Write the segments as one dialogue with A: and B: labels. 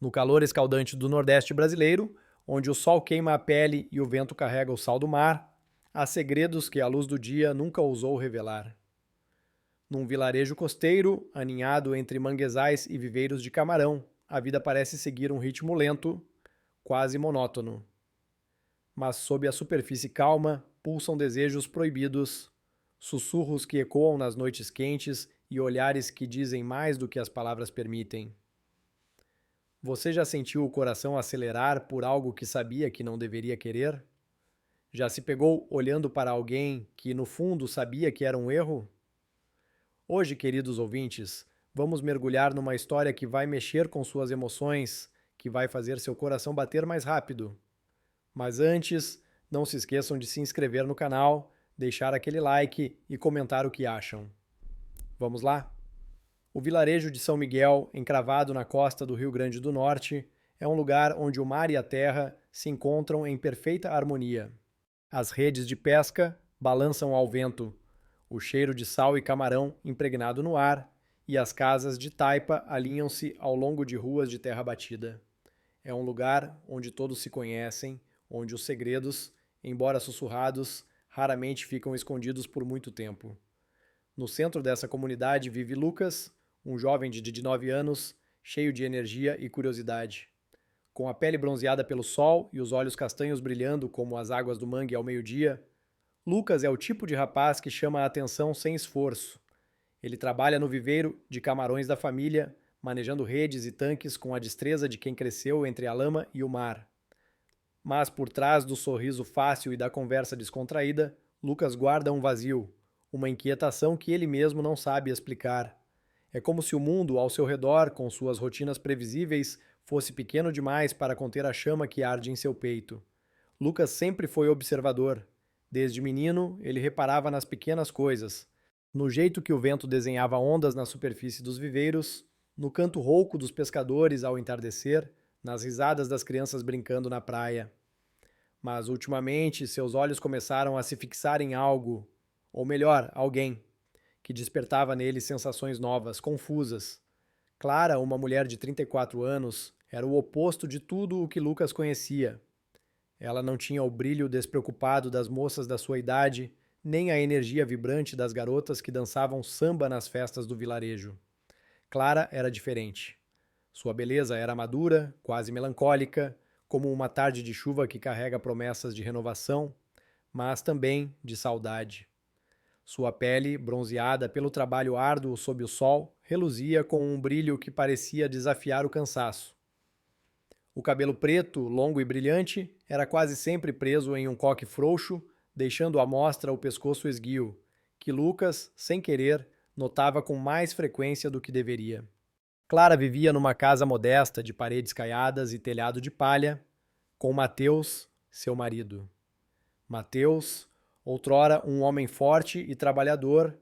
A: No calor escaldante do Nordeste brasileiro, onde o sol queima a pele e o vento carrega o sal do mar, há segredos que a luz do dia nunca ousou revelar. Num vilarejo costeiro, aninhado entre manguezais e viveiros de camarão, a vida parece seguir um ritmo lento, quase monótono. Mas sob a superfície calma, pulsam desejos proibidos, sussurros que ecoam nas noites quentes e olhares que dizem mais do que as palavras permitem. Você já sentiu o coração acelerar por algo que sabia que não deveria querer? Já se pegou olhando para alguém que, no fundo, sabia que era um erro? Hoje, queridos ouvintes, vamos mergulhar numa história que vai mexer com suas emoções, que vai fazer seu coração bater mais rápido. Mas antes, não se esqueçam de se inscrever no canal, deixar aquele like e comentar o que acham. Vamos lá? O vilarejo de São Miguel, encravado na costa do Rio Grande do Norte, é um lugar onde o mar e a terra se encontram em perfeita harmonia. As redes de pesca balançam ao vento, o cheiro de sal e camarão impregnado no ar, e as casas de taipa alinham-se ao longo de ruas de terra batida. É um lugar onde todos se conhecem, onde os segredos, embora sussurrados, raramente ficam escondidos por muito tempo. No centro dessa comunidade vive Lucas, um jovem de 19 anos, cheio de energia e curiosidade. Com a pele bronzeada pelo sol e os olhos castanhos brilhando como as águas do mangue ao meio-dia, Lucas é o tipo de rapaz que chama a atenção sem esforço. Ele trabalha no viveiro de camarões da família, manejando redes e tanques com a destreza de quem cresceu entre a lama e o mar. Mas por trás do sorriso fácil e da conversa descontraída, Lucas guarda um vazio, uma inquietação que ele mesmo não sabe explicar. É como se o mundo ao seu redor, com suas rotinas previsíveis, fosse pequeno demais para conter a chama que arde em seu peito. Lucas sempre foi observador. Desde menino, ele reparava nas pequenas coisas, no jeito que o vento desenhava ondas na superfície dos viveiros, no canto rouco dos pescadores ao entardecer, nas risadas das crianças brincando na praia. Mas ultimamente seus olhos começaram a se fixar em algo, ou melhor, alguém, que despertava nele sensações novas, confusas. Clara, uma mulher de 34 anos, era o oposto de tudo o que Lucas conhecia. Ela não tinha o brilho despreocupado das moças da sua idade, nem a energia vibrante das garotas que dançavam samba nas festas do vilarejo. Clara era diferente. Sua beleza era madura, quase melancólica, como uma tarde de chuva que carrega promessas de renovação, mas também de saudade. Sua pele, bronzeada pelo trabalho árduo sob o sol, reluzia com um brilho que parecia desafiar o cansaço. O cabelo preto, longo e brilhante, era quase sempre preso em um coque frouxo, deixando à mostra o pescoço esguio, que Lucas, sem querer, notava com mais frequência do que deveria. Clara vivia numa casa modesta de paredes caiadas e telhado de palha, com Mateus, seu marido. Mateus, outrora um homem forte e trabalhador,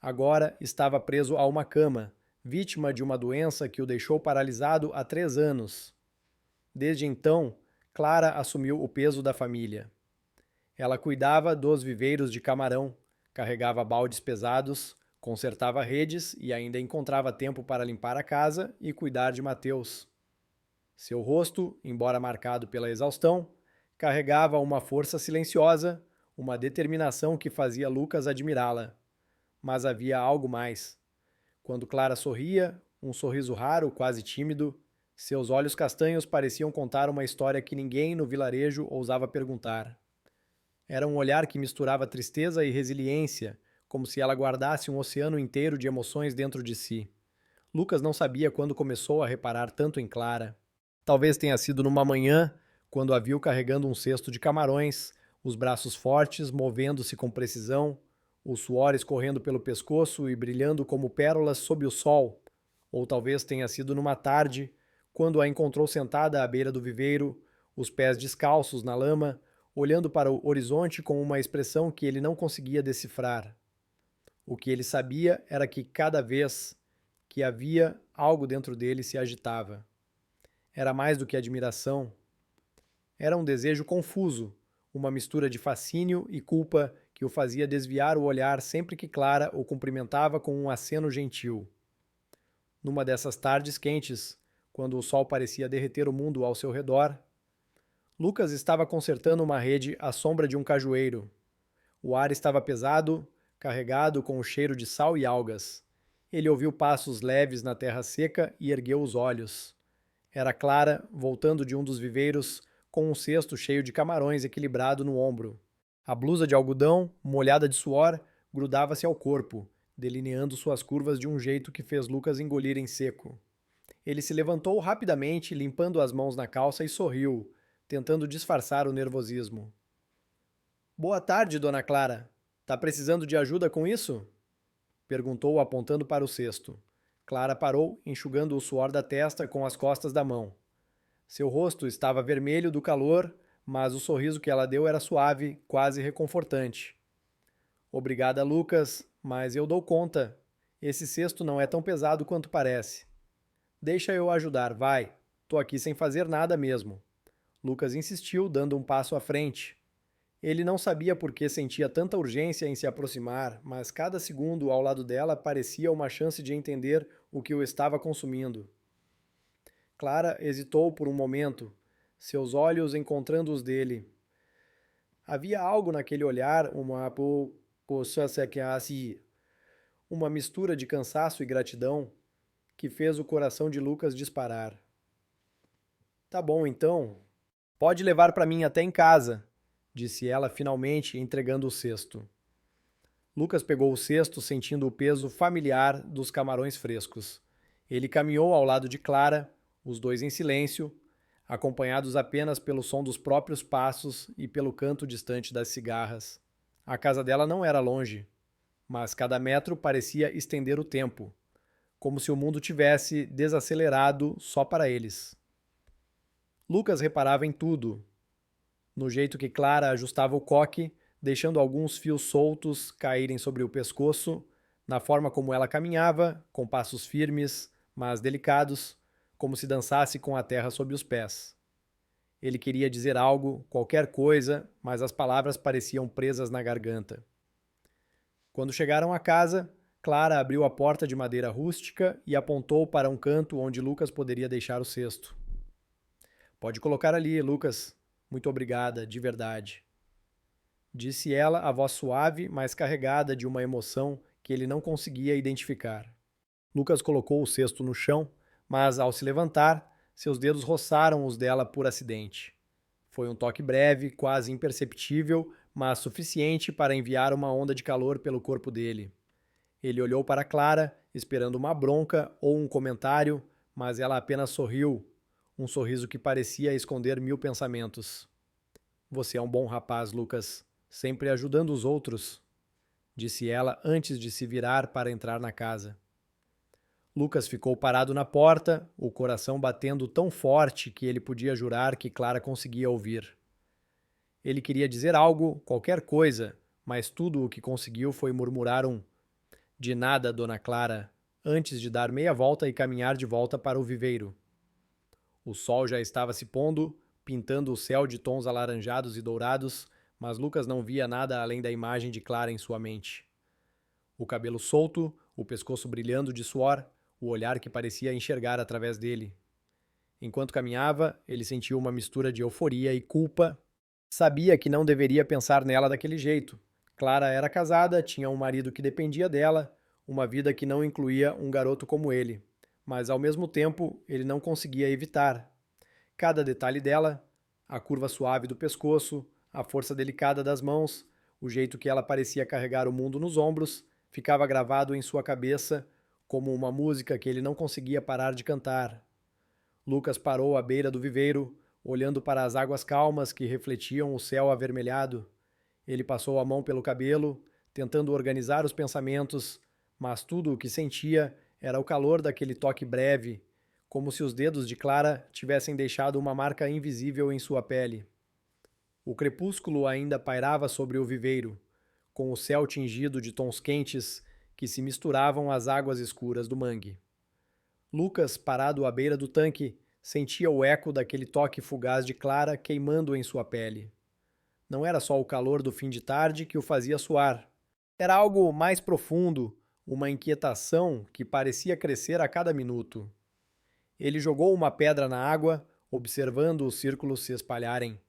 A: agora estava preso a uma cama, vítima de uma doença que o deixou paralisado há 3 anos. Desde então, Clara assumiu o peso da família. Ela cuidava dos viveiros de camarão, carregava baldes pesados, consertava redes e ainda encontrava tempo para limpar a casa e cuidar de Mateus. Seu rosto, embora marcado pela exaustão, carregava uma força silenciosa, uma determinação que fazia Lucas admirá-la. Mas havia algo mais. Quando Clara sorria, um sorriso raro, quase tímido, seus olhos castanhos pareciam contar uma história que ninguém no vilarejo ousava perguntar. Era um olhar que misturava tristeza e resiliência, como se ela guardasse um oceano inteiro de emoções dentro de si. Lucas não sabia quando começou a reparar tanto em Clara. Talvez tenha sido numa manhã, quando a viu carregando um cesto de camarões, os braços fortes, movendo-se com precisão, o suor escorrendo pelo pescoço e brilhando como pérolas sob o sol. Ou talvez tenha sido numa tarde, quando a encontrou sentada à beira do viveiro, os pés descalços na lama, olhando para o horizonte com uma expressão que ele não conseguia decifrar. O que ele sabia era que cada vez que havia algo dentro dele se agitava. Era mais do que admiração. Era um desejo confuso, uma mistura de fascínio e culpa que o fazia desviar o olhar sempre que Clara o cumprimentava com um aceno gentil. Numa dessas tardes quentes, quando o sol parecia derreter o mundo ao seu redor. Lucas estava consertando uma rede à sombra de um cajueiro. O ar estava pesado, carregado com o cheiro de sal e algas. Ele ouviu passos leves na terra seca e ergueu os olhos. Era Clara, voltando de um dos viveiros, com um cesto cheio de camarões equilibrado no ombro. A blusa de algodão, molhada de suor, grudava-se ao corpo, delineando suas curvas de um jeito que fez Lucas engolir em seco. Ele se levantou rapidamente, limpando as mãos na calça e sorriu, tentando disfarçar o nervosismo. Boa tarde, dona Clara. Tá precisando de ajuda com isso? Perguntou, apontando para o cesto. Clara parou, enxugando o suor da testa com as costas da mão. Seu rosto estava vermelho do calor, mas o sorriso que ela deu era suave, quase reconfortante. Obrigada, Lucas, mas eu dou conta. Esse cesto não é tão pesado quanto parece. Deixa eu ajudar, vai. Tô aqui sem fazer nada mesmo. Lucas insistiu, dando um passo à frente. Ele não sabia por que sentia tanta urgência em se aproximar, mas cada segundo ao lado dela parecia uma chance de entender o que o estava consumindo. Clara hesitou por um momento, seus olhos encontrando os dele. Havia algo naquele olhar, uma mistura de cansaço e gratidão, que fez o coração de Lucas disparar. Tá bom, então. Pode levar para mim até em casa, disse ela finalmente, entregando o cesto. Lucas pegou o cesto, sentindo o peso familiar dos camarões frescos. Ele caminhou ao lado de Clara, os dois em silêncio, acompanhados apenas pelo som dos próprios passos e pelo canto distante das cigarras. A casa dela não era longe, mas cada metro parecia estender o tempo, como se o mundo tivesse desacelerado só para eles. Lucas reparava em tudo, no jeito que Clara ajustava o coque, deixando alguns fios soltos caírem sobre o pescoço, na forma como ela caminhava, com passos firmes, mas delicados, como se dançasse com a terra sob os pés. Ele queria dizer algo, qualquer coisa, mas as palavras pareciam presas na garganta. Quando chegaram à casa, Clara abriu a porta de madeira rústica e apontou para um canto onde Lucas poderia deixar o cesto. Pode colocar ali, Lucas. Muito obrigada, de verdade. Disse ela, a voz suave, mas carregada de uma emoção que ele não conseguia identificar. Lucas colocou o cesto no chão, mas ao se levantar, seus dedos roçaram os dela por acidente. Foi um toque breve, quase imperceptível, mas suficiente para enviar uma onda de calor pelo corpo dele. Ele olhou para Clara, esperando uma bronca ou um comentário, mas ela apenas sorriu, um sorriso que parecia esconder 1000 pensamentos. Você é um bom rapaz, Lucas, sempre ajudando os outros, disse ela antes de se virar para entrar na casa. Lucas ficou parado na porta, o coração batendo tão forte que ele podia jurar que Clara conseguia ouvir. Ele queria dizer algo, qualquer coisa, mas tudo o que conseguiu foi murmurar um "De nada, dona Clara", antes de dar meia volta e caminhar de volta para o viveiro. O sol já estava se pondo, pintando o céu de tons alaranjados e dourados, mas Lucas não via nada além da imagem de Clara em sua mente. O cabelo solto, o pescoço brilhando de suor, o olhar que parecia enxergar através dele. Enquanto caminhava, ele sentiu uma mistura de euforia e culpa. Sabia que não deveria pensar nela daquele jeito. Clara era casada, tinha um marido que dependia dela, uma vida que não incluía um garoto como ele. Mas, ao mesmo tempo, ele não conseguia evitar. Cada detalhe dela, a curva suave do pescoço, a força delicada das mãos, o jeito que ela parecia carregar o mundo nos ombros, ficava gravado em sua cabeça como uma música que ele não conseguia parar de cantar. Lucas parou à beira do viveiro, olhando para as águas calmas que refletiam o céu avermelhado. Ele passou a mão pelo cabelo, tentando organizar os pensamentos, mas tudo o que sentia era o calor daquele toque breve, como se os dedos de Clara tivessem deixado uma marca invisível em sua pele. O crepúsculo ainda pairava sobre o viveiro, com o céu tingido de tons quentes que se misturavam às águas escuras do mangue. Lucas, parado à beira do tanque, sentia o eco daquele toque fugaz de Clara queimando em sua pele. Não era só o calor do fim de tarde que o fazia suar. Era algo mais profundo, uma inquietação que parecia crescer a cada minuto. Ele jogou uma pedra na água, observando os círculos se espalharem,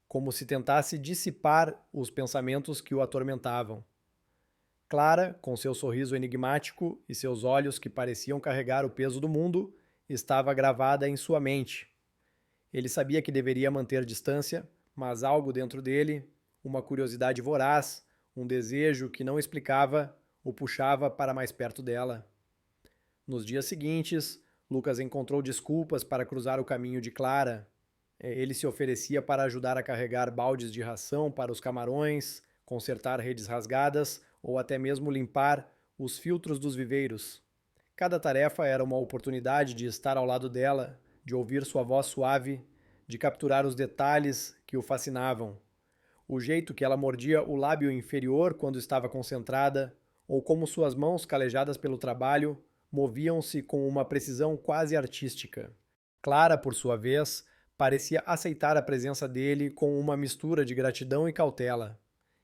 A: como se tentasse dissipar os pensamentos que o atormentavam. Clara, com seu sorriso enigmático e seus olhos que pareciam carregar o peso do mundo, estava gravada em sua mente. Ele sabia que deveria manter distância, mas algo dentro dele, uma curiosidade voraz, um desejo que não explicava, o puxava para mais perto dela. Nos dias seguintes, Lucas encontrou desculpas para cruzar o caminho de Clara. Ele se oferecia para ajudar a carregar baldes de ração para os camarões, consertar redes rasgadas ou até mesmo limpar os filtros dos viveiros. Cada tarefa era uma oportunidade de estar ao lado dela, de ouvir sua voz suave, de capturar os detalhes que o fascinavam. O jeito que ela mordia o lábio inferior quando estava concentrada, ou como suas mãos calejadas pelo trabalho moviam-se com uma precisão quase artística. Clara, por sua vez, parecia aceitar a presença dele com uma mistura de gratidão e cautela.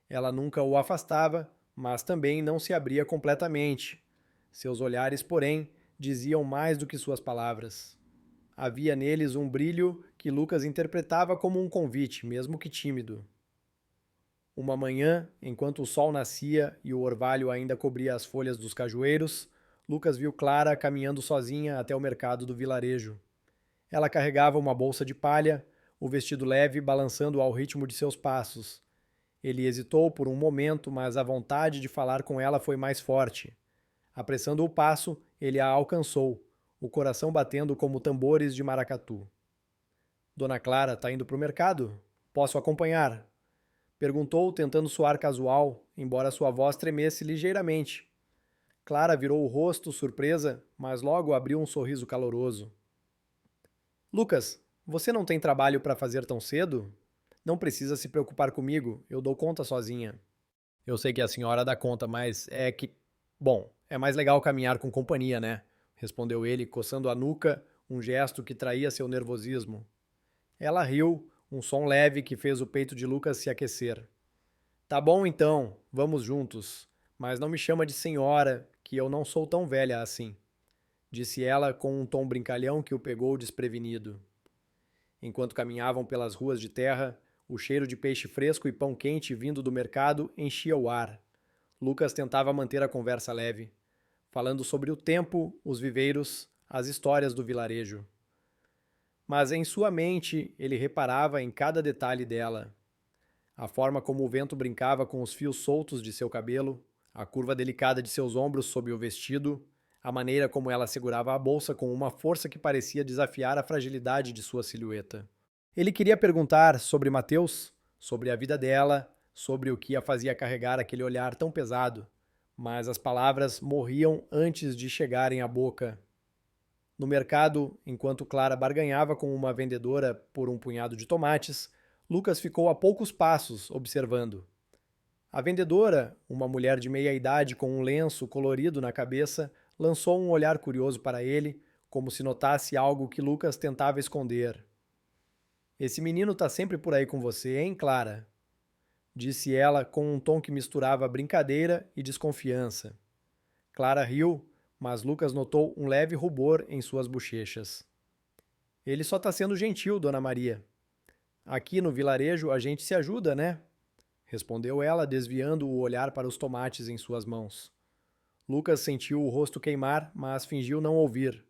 A: Ela nunca o afastava, mas também não se abria completamente. Seus olhares, porém, diziam mais do que suas palavras. Havia neles um brilho que Lucas interpretava como um convite, mesmo que tímido. Uma manhã, enquanto o sol nascia e o orvalho ainda cobria as folhas dos cajueiros, Lucas viu Clara caminhando sozinha até o mercado do vilarejo. Ela carregava uma bolsa de palha, o vestido leve balançando ao ritmo de seus passos. Ele hesitou por um momento, mas a vontade de falar com ela foi mais forte. Apressando o passo, ele a alcançou, o coração batendo como tambores de maracatu. Dona Clara está indo para o mercado? Posso acompanhar? Perguntou, tentando soar casual, embora sua voz tremesse ligeiramente. Clara virou o rosto, surpresa, mas logo abriu um sorriso caloroso. Lucas, você não tem trabalho para fazer tão cedo? Não precisa se preocupar comigo, eu dou conta sozinha. Eu sei que a senhora dá conta, mas é que... Bom, é mais legal caminhar com companhia, né? Respondeu ele, coçando a nuca, um gesto que traía seu nervosismo. Ela riu, um som leve que fez o peito de Lucas se aquecer. Tá bom então, vamos juntos, mas não me chama de senhora, que eu não sou tão velha assim, disse ela com um tom brincalhão que o pegou desprevenido. Enquanto caminhavam pelas ruas de terra, o cheiro de peixe fresco e pão quente vindo do mercado enchia o ar. Lucas tentava manter a conversa leve, falando sobre o tempo, os viveiros, as histórias do vilarejo. Mas em sua mente ele reparava em cada detalhe dela. A forma como o vento brincava com os fios soltos de seu cabelo, a curva delicada de seus ombros sob o vestido, a maneira como ela segurava a bolsa com uma força que parecia desafiar a fragilidade de sua silhueta. Ele queria perguntar sobre Mateus, sobre a vida dela, sobre o que a fazia carregar aquele olhar tão pesado, mas as palavras morriam antes de chegarem à boca. No mercado, enquanto Clara barganhava com uma vendedora por um punhado de tomates, Lucas ficou a poucos passos, observando. A vendedora, uma mulher de meia idade com um lenço colorido na cabeça, lançou um olhar curioso para ele, como se notasse algo que Lucas tentava esconder. Esse menino tá sempre por aí com você, hein, Clara? Disse ela com um tom que misturava brincadeira e desconfiança. Clara riu, mas Lucas notou um leve rubor em suas bochechas. Ele só tá sendo gentil, Dona Maria. Aqui no vilarejo a gente se ajuda, né? Respondeu ela, desviando o olhar para os tomates em suas mãos. Lucas sentiu o rosto queimar, mas fingiu não ouvir.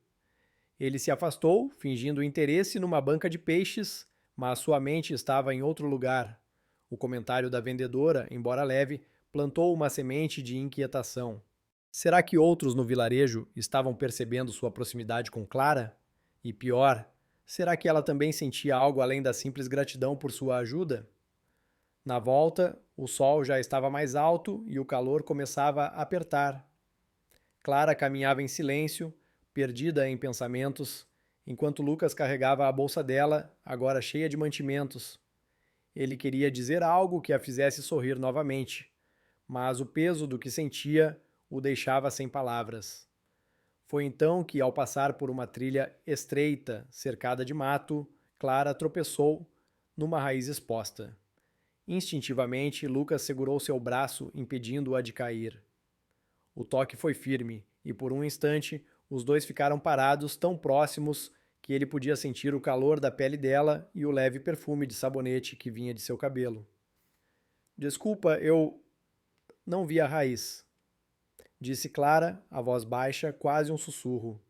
A: Ele se afastou, fingindo interesse numa banca de peixes, mas sua mente estava em outro lugar. O comentário da vendedora, embora leve, plantou uma semente de inquietação. Será que outros no vilarejo estavam percebendo sua proximidade com Clara? E pior, será que ela também sentia algo além da simples gratidão por sua ajuda? Na volta, o sol já estava mais alto e o calor começava a apertar. Clara caminhava em silêncio, perdida em pensamentos, enquanto Lucas carregava a bolsa dela, agora cheia de mantimentos. Ele queria dizer algo que a fizesse sorrir novamente, mas o peso do que sentia o deixava sem palavras. Foi então que, ao passar por uma trilha estreita, cercada de mato, Clara tropeçou numa raiz exposta. Instintivamente, Lucas segurou seu braço, impedindo-a de cair. O toque foi firme, e por um instante, os dois ficaram parados tão próximos que ele podia sentir o calor da pele dela e o leve perfume de sabonete que vinha de seu cabelo. Desculpa, eu não vi a raiz, disse Clara, a voz baixa, quase um sussurro.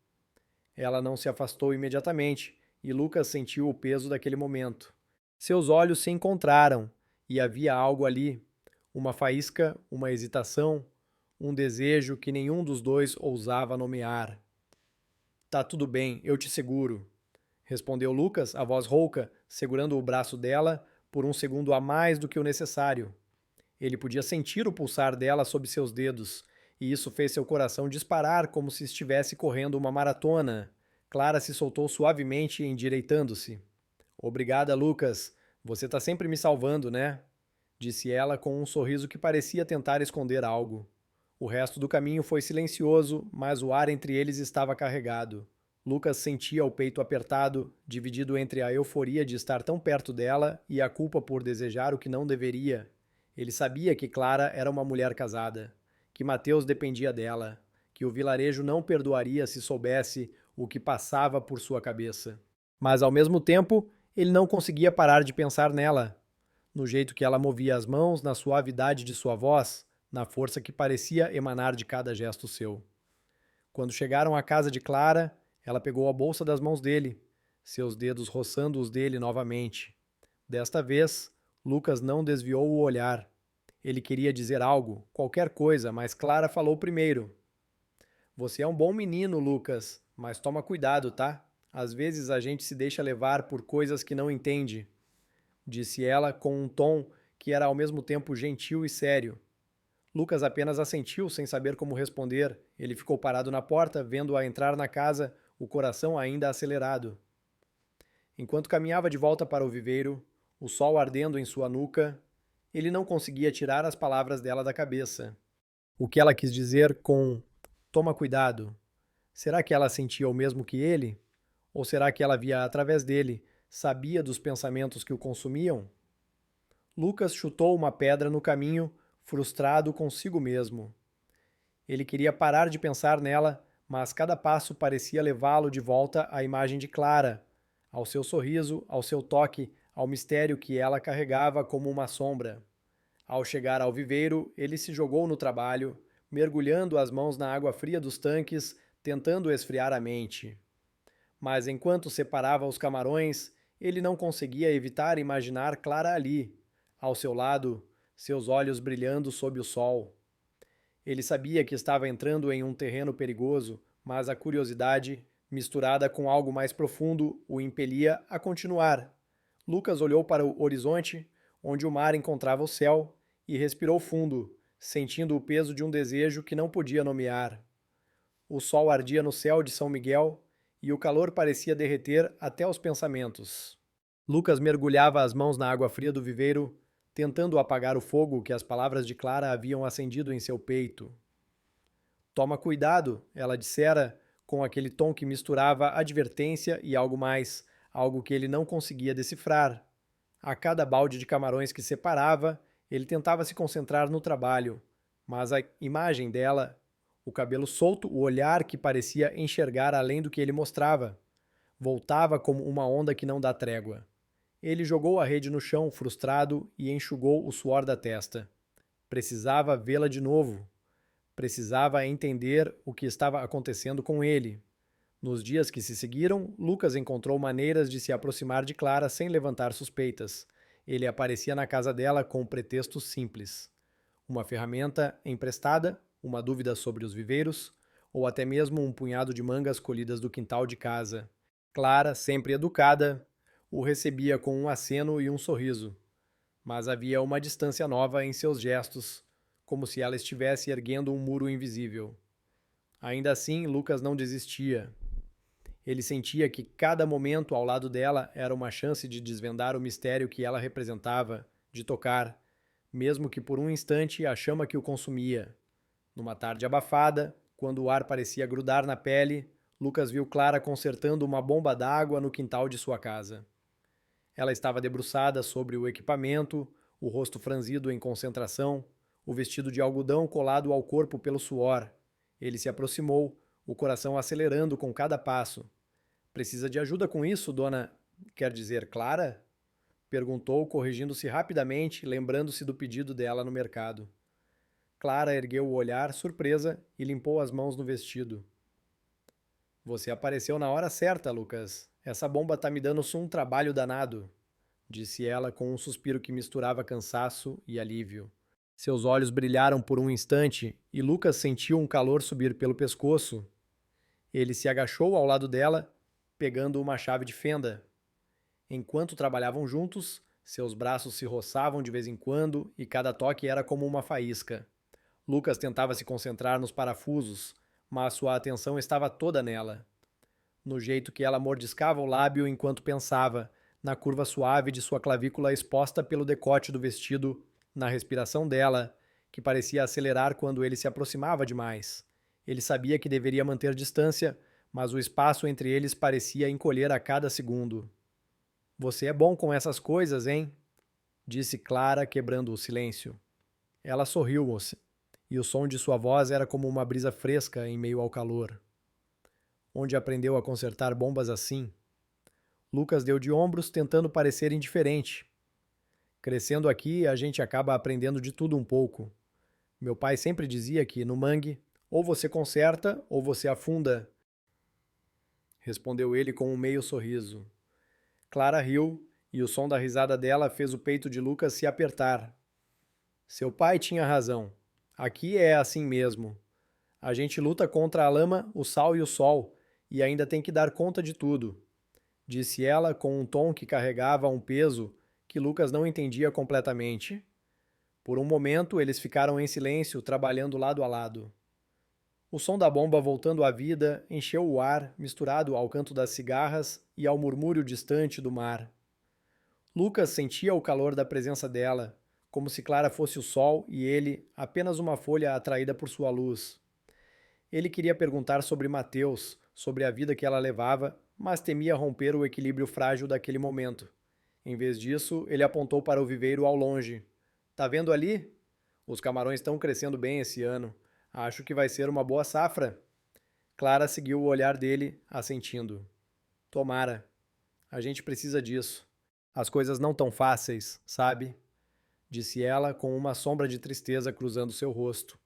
A: Ela não se afastou imediatamente, e Lucas sentiu o peso daquele momento. Seus olhos se encontraram, e havia algo ali, uma faísca, uma hesitação, um desejo que nenhum dos dois ousava nomear. Tá tudo bem, eu te seguro, respondeu Lucas, a voz rouca, segurando o braço dela por um segundo a mais do que o necessário. Ele podia sentir o pulsar dela sob seus dedos, e isso fez seu coração disparar como se estivesse correndo uma maratona. Clara se soltou suavemente, endireitando-se. Obrigada, Lucas. Você tá sempre me salvando, né? Disse ela com um sorriso que parecia tentar esconder algo. O resto do caminho foi silencioso, mas o ar entre eles estava carregado. Lucas sentia o peito apertado, dividido entre a euforia de estar tão perto dela e a culpa por desejar o que não deveria. Ele sabia que Clara era uma mulher casada, que Mateus dependia dela, que o vilarejo não perdoaria se soubesse o que passava por sua cabeça. Mas, ao mesmo tempo, ele não conseguia parar de pensar nela, no jeito que ela movia as mãos, na suavidade de sua voz, na força que parecia emanar de cada gesto seu. Quando chegaram à casa de Clara, ela pegou a bolsa das mãos dele, seus dedos roçando os dele novamente. Desta vez, Lucas não desviou o olhar. Ele queria dizer algo, qualquer coisa, mas Clara falou primeiro. Você é um bom menino, Lucas, mas toma cuidado, tá? Às vezes a gente se deixa levar por coisas que não entende, disse ela com um tom que era ao mesmo tempo gentil e sério. Lucas apenas assentiu sem saber como responder. Ele ficou parado na porta, vendo-a entrar na casa, o coração ainda acelerado. Enquanto caminhava de volta para o viveiro, o sol ardendo em sua nuca, ele não conseguia tirar as palavras dela da cabeça. O que ela quis dizer com "toma cuidado"? Será que ela sentia o mesmo que ele? Ou será que ela via através dele, sabia dos pensamentos que o consumiam? Lucas chutou uma pedra no caminho, frustrado consigo mesmo. Ele queria parar de pensar nela, mas cada passo parecia levá-lo de volta à imagem de Clara, ao seu sorriso, ao seu toque, ao mistério que ela carregava como uma sombra. Ao chegar ao viveiro, ele se jogou no trabalho, mergulhando as mãos na água fria dos tanques, tentando esfriar a mente. Mas enquanto separava os camarões, ele não conseguia evitar imaginar Clara ali, ao seu lado, seus olhos brilhando sob o sol. Ele sabia que estava entrando em um terreno perigoso, mas a curiosidade, misturada com algo mais profundo, o impelia a continuar. Lucas olhou para o horizonte, onde o mar encontrava o céu, e respirou fundo, sentindo o peso de um desejo que não podia nomear. O sol ardia no céu de São Miguel, e o calor parecia derreter até os pensamentos. Lucas mergulhava as mãos na água fria do viveiro, tentando apagar o fogo que as palavras de Clara haviam acendido em seu peito. Toma cuidado, ela dissera, com aquele tom que misturava advertência e algo mais, algo que ele não conseguia decifrar. A cada balde de camarões que separava, ele tentava se concentrar no trabalho, mas a imagem dela, o cabelo solto, o olhar que parecia enxergar além do que ele mostrava, voltava como uma onda que não dá trégua. Ele jogou a rede no chão, frustrado, e enxugou o suor da testa. Precisava vê-la de novo. Precisava entender o que estava acontecendo com ele. Nos dias que se seguiram, Lucas encontrou maneiras de se aproximar de Clara sem levantar suspeitas. Ele aparecia na casa dela com pretextos simples. Uma ferramenta emprestada, uma dúvida sobre os viveiros, ou até mesmo um punhado de mangas colhidas do quintal de casa. Clara, sempre educada, o recebia com um aceno e um sorriso. Mas havia uma distância nova em seus gestos, como se ela estivesse erguendo um muro invisível. Ainda assim, Lucas não desistia. Ele sentia que cada momento ao lado dela era uma chance de desvendar o mistério que ela representava, de tocar, mesmo que por um instante, a chama que o consumia. Numa tarde abafada, quando o ar parecia grudar na pele, Lucas viu Clara consertando uma bomba d'água no quintal de sua casa. Ela estava debruçada sobre o equipamento, o rosto franzido em concentração, o vestido de algodão colado ao corpo pelo suor. Ele se aproximou, o coração acelerando com cada passo. Precisa de ajuda com isso, dona... Quer dizer, Clara? Perguntou, corrigindo-se rapidamente, lembrando-se do pedido dela no mercado. Clara ergueu o olhar, surpresa, e limpou as mãos no vestido. Você apareceu na hora certa, Lucas. Essa bomba tá me dando um trabalho danado, disse ela com um suspiro que misturava cansaço e alívio. Seus olhos brilharam por um instante e Lucas sentiu um calor subir pelo pescoço. Ele se agachou ao lado dela, pegando uma chave de fenda. Enquanto trabalhavam juntos, seus braços se roçavam de vez em quando e cada toque era como uma faísca. Lucas tentava se concentrar nos parafusos, mas sua atenção estava toda nela. No jeito que ela mordiscava o lábio enquanto pensava, na curva suave de sua clavícula exposta pelo decote do vestido, na respiração dela, que parecia acelerar quando ele se aproximava demais. Ele sabia que deveria manter distância, mas o espaço entre eles parecia encolher a cada segundo. Você é bom com essas coisas, hein? Disse Clara, quebrando o silêncio. Ela sorriu, e o som de sua voz era como uma brisa fresca em meio ao calor. Onde aprendeu a consertar bombas assim? Lucas deu de ombros, tentando parecer indiferente. Crescendo aqui, a gente acaba aprendendo de tudo um pouco. Meu pai sempre dizia que, no mangue, ou você conserta ou você afunda. Respondeu ele com um meio sorriso. Clara riu, e o som da risada dela fez o peito de Lucas se apertar. Seu pai tinha razão. Aqui é assim mesmo. A gente luta contra a lama, o sal e o sol, e ainda tem que dar conta de tudo, disse ela com um tom que carregava um peso que Lucas não entendia completamente. Por um momento, eles ficaram em silêncio, trabalhando lado a lado. O som da bomba voltando à vida encheu o ar, misturado ao canto das cigarras e ao murmúrio distante do mar. Lucas sentia o calor da presença dela, como se Clara fosse o sol e ele apenas uma folha atraída por sua luz. Ele queria perguntar sobre Mateus, sobre a vida que ela levava, mas temia romper o equilíbrio frágil daquele momento. Em vez disso, ele apontou para o viveiro ao longe. Tá vendo ali? Os camarões estão crescendo bem esse ano. Acho que vai ser uma boa safra. Clara seguiu o olhar dele, assentindo. Tomara. A gente precisa disso. As coisas não tão fáceis, sabe? Disse ela com uma sombra de tristeza cruzando seu rosto.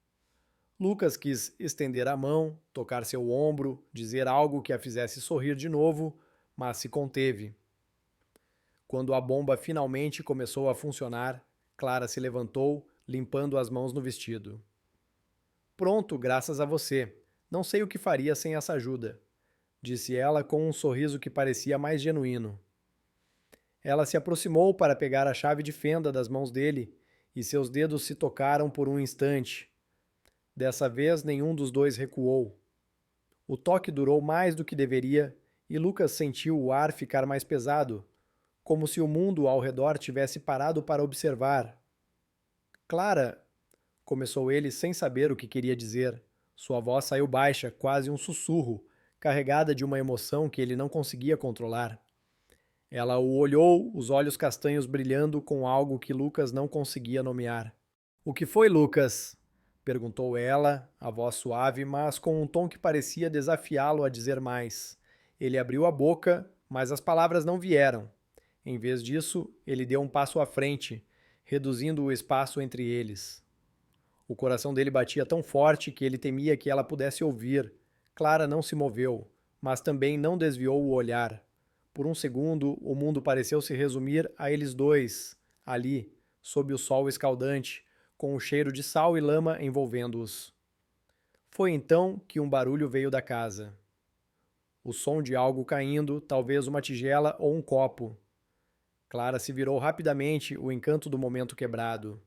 A: Lucas quis estender a mão, tocar seu ombro, dizer algo que a fizesse sorrir de novo, mas se conteve. Quando a bomba finalmente começou a funcionar, Clara se levantou, limpando as mãos no vestido. Pronto, graças a você. Não sei o que faria sem essa ajuda, disse ela com um sorriso que parecia mais genuíno. Ela se aproximou para pegar a chave de fenda das mãos dele e seus dedos se tocaram por um instante. Dessa vez, nenhum dos dois recuou. O toque durou mais do que deveria e Lucas sentiu o ar ficar mais pesado, como se o mundo ao redor tivesse parado para observar. Clara, começou ele sem saber o que queria dizer. Sua voz saiu baixa, quase um sussurro, carregada de uma emoção que ele não conseguia controlar. Ela o olhou, os olhos castanhos brilhando com algo que Lucas não conseguia nomear. O que foi, Lucas? Perguntou ela, a voz suave, mas com um tom que parecia desafiá-lo a dizer mais. Ele abriu a boca, mas as palavras não vieram. Em vez disso, ele deu um passo à frente, reduzindo o espaço entre eles. O coração dele batia tão forte que ele temia que ela pudesse ouvir. Clara não se moveu, mas também não desviou o olhar. Por um segundo, o mundo pareceu se resumir a eles dois, ali, sob o sol escaldante, com o cheiro de sal e lama envolvendo-os. Foi então que um barulho veio da casa. O som de algo caindo, talvez uma tigela ou um copo. Clara se virou rapidamente, o encanto do momento quebrado.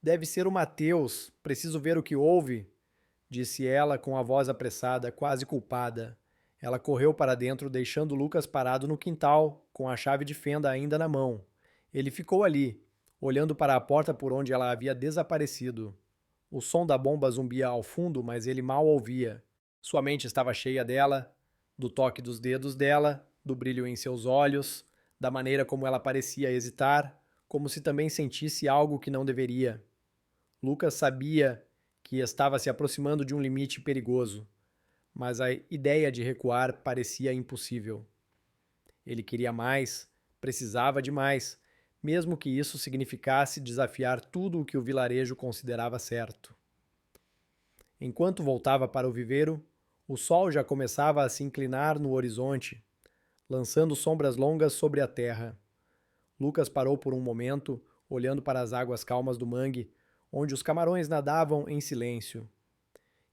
A: Deve ser o Mateus, preciso ver o que houve, disse ela com a voz apressada, quase culpada. Ela correu para dentro, deixando Lucas parado no quintal, com a chave de fenda ainda na mão. Ele ficou ali, olhando para a porta por onde ela havia desaparecido. O som da bomba zumbia ao fundo, mas ele mal ouvia. Sua mente estava cheia dela, do toque dos dedos dela, do brilho em seus olhos, da maneira como ela parecia hesitar, como se também sentisse algo que não deveria. Lucas sabia que estava se aproximando de um limite perigoso, mas a ideia de recuar parecia impossível. Ele queria mais, precisava de mais, mesmo que isso significasse desafiar tudo o que o vilarejo considerava certo. Enquanto voltava para o viveiro, o sol já começava a se inclinar no horizonte, lançando sombras longas sobre a terra. Lucas parou por um momento, olhando para as águas calmas do mangue, onde os camarões nadavam em silêncio.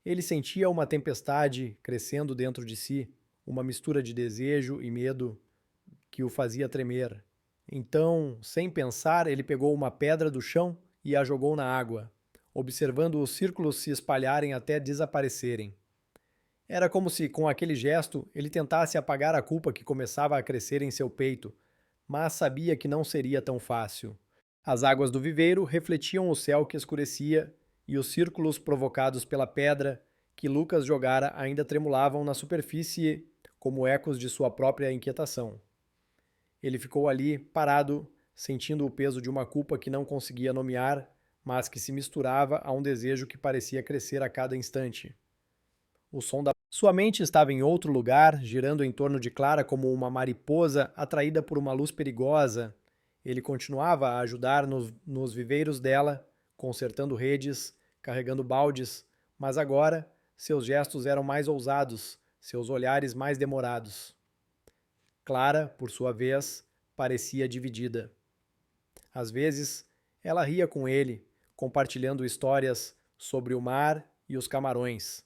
A: Ele sentia uma tempestade crescendo dentro de si, uma mistura de desejo e medo que o fazia tremer. Então, sem pensar, ele pegou uma pedra do chão e a jogou na água, observando os círculos se espalharem até desaparecerem. Era como se, com aquele gesto, ele tentasse apagar a culpa que começava a crescer em seu peito, mas sabia que não seria tão fácil. As águas do viveiro refletiam o céu que escurecia e os círculos provocados pela pedra que Lucas jogara ainda tremulavam na superfície como ecos de sua própria inquietação. Ele ficou ali, parado, sentindo o peso de uma culpa que não conseguia nomear, mas que se misturava a um desejo que parecia crescer a cada instante. O som da Sua mente estava em outro lugar, girando em torno de Clara como uma mariposa atraída por uma luz perigosa. Ele continuava a ajudar nos viveiros dela, consertando redes, carregando baldes, mas agora seus gestos eram mais ousados, seus olhares mais demorados. Clara, por sua vez, parecia dividida. Às vezes, ela ria com ele, compartilhando histórias sobre o mar e os camarões.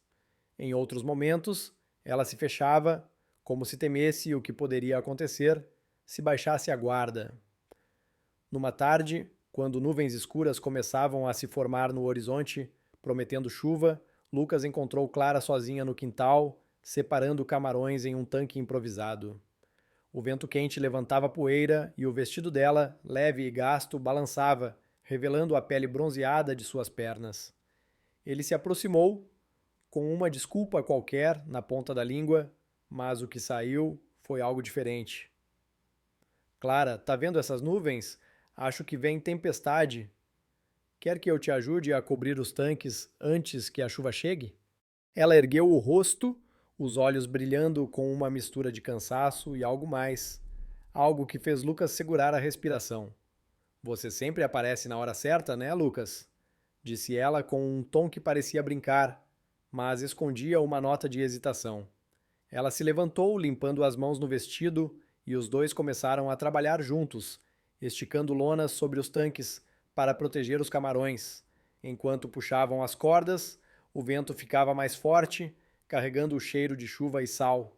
A: Em outros momentos, ela se fechava, como se temesse o que poderia acontecer se baixasse a guarda. Numa tarde, quando nuvens escuras começavam a se formar no horizonte, prometendo chuva, Lucas encontrou Clara sozinha no quintal, separando camarões em um tanque improvisado. O vento quente levantava poeira e o vestido dela, leve e gasto, balançava, revelando a pele bronzeada de suas pernas. Ele se aproximou, com uma desculpa qualquer na ponta da língua, mas o que saiu foi algo diferente. Clara, tá vendo essas nuvens? Acho que vem tempestade. Quer que eu te ajude a cobrir os tanques antes que a chuva chegue? Ela ergueu o rosto, os olhos brilhando com uma mistura de cansaço e algo mais. Algo que fez Lucas segurar a respiração. Você sempre aparece na hora certa, né, Lucas? Disse ela com um tom que parecia brincar, mas escondia uma nota de hesitação. Ela se levantou, limpando as mãos no vestido, e os dois começaram a trabalhar juntos, esticando lonas sobre os tanques para proteger os camarões. Enquanto puxavam as cordas, o vento ficava mais forte, carregando o cheiro de chuva e sal.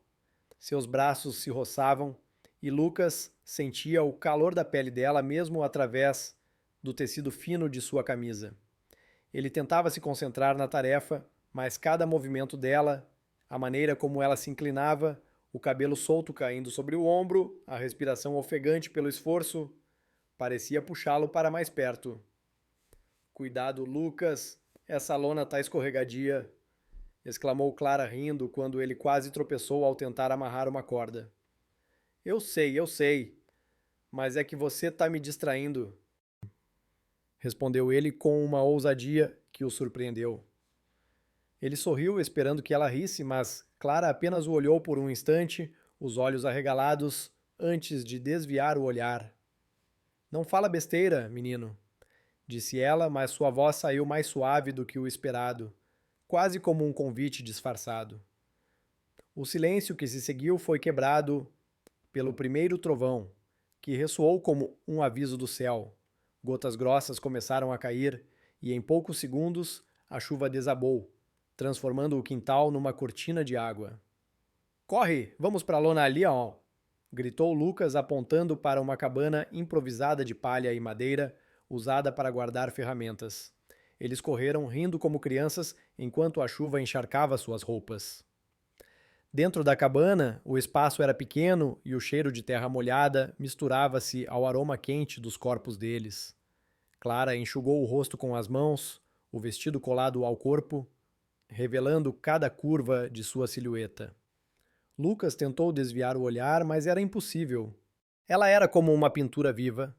A: Seus braços se roçavam e Lucas sentia o calor da pele dela mesmo através do tecido fino de sua camisa. Ele tentava se concentrar na tarefa, mas cada movimento dela, a maneira como ela se inclinava, o cabelo solto caindo sobre o ombro, a respiração ofegante pelo esforço, parecia puxá-lo para mais perto. Cuidado, Lucas, essa lona tá escorregadia, exclamou Clara rindo quando ele quase tropeçou ao tentar amarrar uma corda. Eu sei, mas é que você tá me distraindo, respondeu ele com uma ousadia que o surpreendeu. Ele sorriu, esperando que ela risse, mas Clara apenas o olhou por um instante, os olhos arregalados, antes de desviar o olhar. Não fala besteira, menino, disse ela, mas sua voz saiu mais suave do que o esperado, quase como um convite disfarçado. O silêncio que se seguiu foi quebrado pelo primeiro trovão, que ressoou como um aviso do céu. Gotas grossas começaram a cair e, em poucos segundos, a chuva desabou, transformando o quintal numa cortina de água. Corre, vamos para a lona ali, ó! Gritou Lucas apontando para uma cabana improvisada de palha e madeira, usada para guardar ferramentas. Eles correram rindo como crianças enquanto a chuva encharcava suas roupas. Dentro da cabana, o espaço era pequeno e o cheiro de terra molhada misturava-se ao aroma quente dos corpos deles. Clara enxugou o rosto com as mãos, o vestido colado ao corpo, revelando cada curva de sua silhueta. Lucas tentou desviar o olhar, mas era impossível. Ela era como uma pintura viva,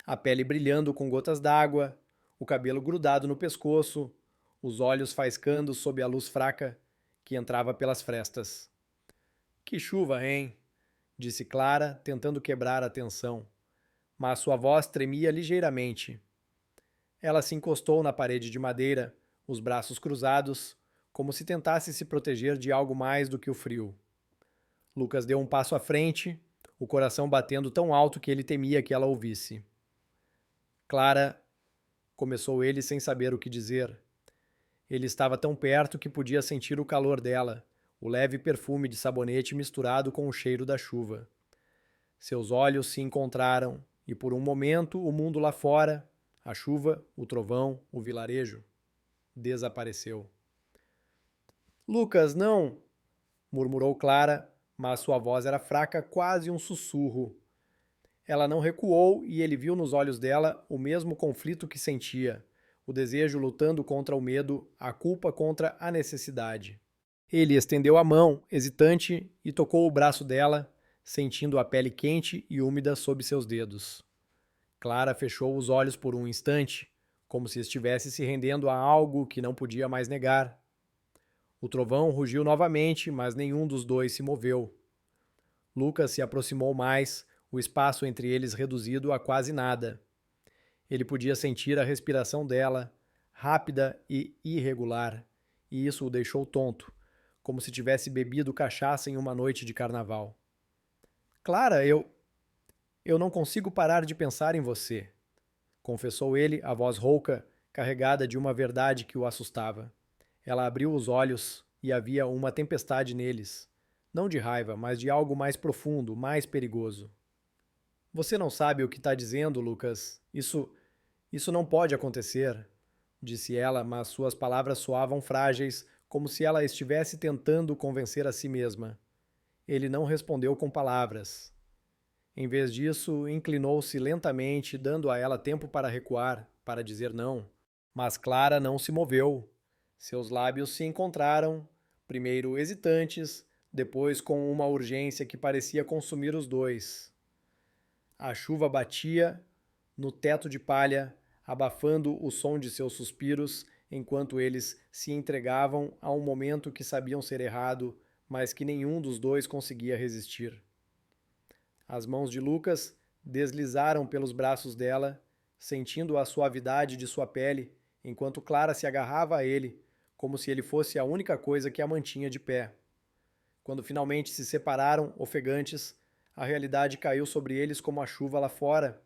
A: a pele brilhando com gotas d'água, o cabelo grudado no pescoço, os olhos faiscando sob a luz fraca que entrava pelas frestas. Que chuva, hein? Disse Clara, tentando quebrar a tensão, mas sua voz tremia ligeiramente. Ela se encostou na parede de madeira, os braços cruzados, como se tentasse se proteger de algo mais do que o frio. Lucas deu um passo à frente, o coração batendo tão alto que ele temia que ela ouvisse. Clara, começou ele sem saber o que dizer. Ele estava tão perto que podia sentir o calor dela, o leve perfume de sabonete misturado com o cheiro da chuva. Seus olhos se encontraram e por um momento o mundo lá fora, a chuva, o trovão, o vilarejo, desapareceu. Lucas, não! Murmurou Clara, mas sua voz era fraca, quase um sussurro. Ela não recuou e ele viu nos olhos dela o mesmo conflito que sentia, o desejo lutando contra o medo, a culpa contra a necessidade. Ele estendeu a mão, hesitante, e tocou o braço dela, sentindo a pele quente e úmida sob seus dedos. Clara fechou os olhos por um instante, como se estivesse se rendendo a algo que não podia mais negar. O trovão rugiu novamente, mas nenhum dos dois se moveu. Lucas se aproximou mais, o espaço entre eles reduzido a quase nada. Ele podia sentir a respiração dela, rápida e irregular, e isso o deixou tonto, como se tivesse bebido cachaça em uma noite de carnaval. Clara, eu não consigo parar de pensar em você, confessou ele, a voz rouca, carregada de uma verdade que o assustava. Ela abriu os olhos e havia uma tempestade neles. Não de raiva, mas de algo mais profundo, mais perigoso. Você não sabe o que está dizendo, Lucas. Isso não pode acontecer, disse ela, mas suas palavras soavam frágeis, como se ela estivesse tentando convencer a si mesma. Ele não respondeu com palavras. Em vez disso, inclinou-se lentamente, dando a ela tempo para recuar, para dizer não. Mas Clara não se moveu. Seus lábios se encontraram, primeiro hesitantes, depois com uma urgência que parecia consumir os dois. A chuva batia no teto de palha, abafando o som de seus suspiros, enquanto eles se entregavam a um momento que sabiam ser errado, mas que nenhum dos dois conseguia resistir. As mãos de Lucas deslizaram pelos braços dela, sentindo a suavidade de sua pele, enquanto Clara se agarrava a ele, como se ele fosse a única coisa que a mantinha de pé. Quando finalmente se separaram, ofegantes, a realidade caiu sobre eles como a chuva lá fora.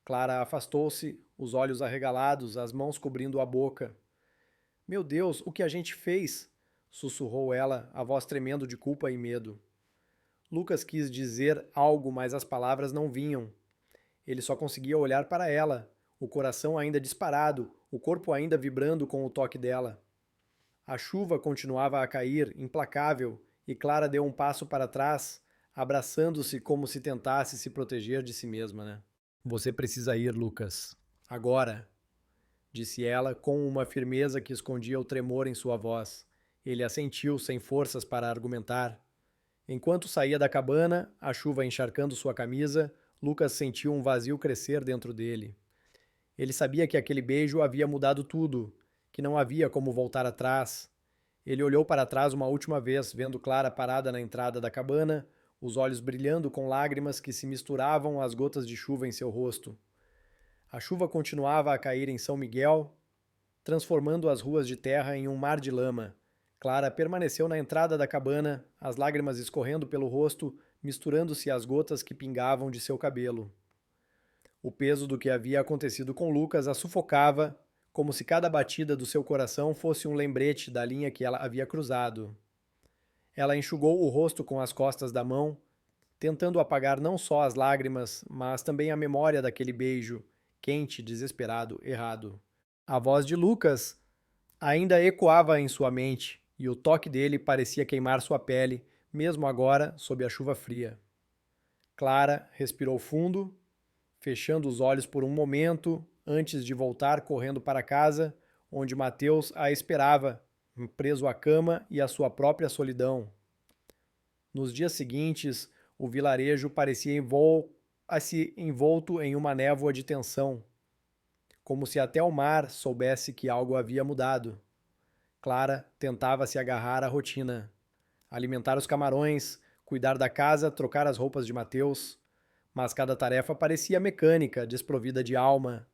A: Clara afastou-se, os olhos arregalados, as mãos cobrindo a boca. Meu Deus, o que a gente fez? Sussurrou ela, a voz tremendo de culpa e medo. Lucas quis dizer algo, mas as palavras não vinham. Ele só conseguia olhar para ela, o coração ainda disparado, o corpo ainda vibrando com o toque dela. A chuva continuava a cair, implacável, e Clara deu um passo para trás, abraçando-se como se tentasse se proteger de si mesma, né? Você precisa ir, Lucas. Agora, disse ela com uma firmeza que escondia o tremor em sua voz. Ele assentiu, sem forças para argumentar. Enquanto saía da cabana, a chuva encharcando sua camisa, Lucas sentiu um vazio crescer dentro dele. Ele sabia que aquele beijo havia mudado tudo, que não havia como voltar atrás. Ele olhou para trás uma última vez, vendo Clara parada na entrada da cabana, os olhos brilhando com lágrimas que se misturavam às gotas de chuva em seu rosto. A chuva continuava a cair em São Miguel, transformando as ruas de terra em um mar de lama. Clara permaneceu na entrada da cabana, as lágrimas escorrendo pelo rosto, misturando-se às gotas que pingavam de seu cabelo. O peso do que havia acontecido com Lucas a sufocava, como se cada batida do seu coração fosse um lembrete da linha que ela havia cruzado. Ela enxugou o rosto com as costas da mão, tentando apagar não só as lágrimas, mas também a memória daquele beijo, quente, desesperado, errado. A voz de Lucas ainda ecoava em sua mente, e o toque dele parecia queimar sua pele, mesmo agora sob a chuva fria. Clara respirou fundo, fechando os olhos por um momento, antes de voltar correndo para casa, onde Mateus a esperava, preso à cama e à sua própria solidão. Nos dias seguintes, o vilarejo parecia envolto em uma névoa de tensão, como se até o mar soubesse que algo havia mudado. Clara tentava se agarrar à rotina. Alimentar os camarões, cuidar da casa, trocar as roupas de Mateus. Mas cada tarefa parecia mecânica, desprovida de alma.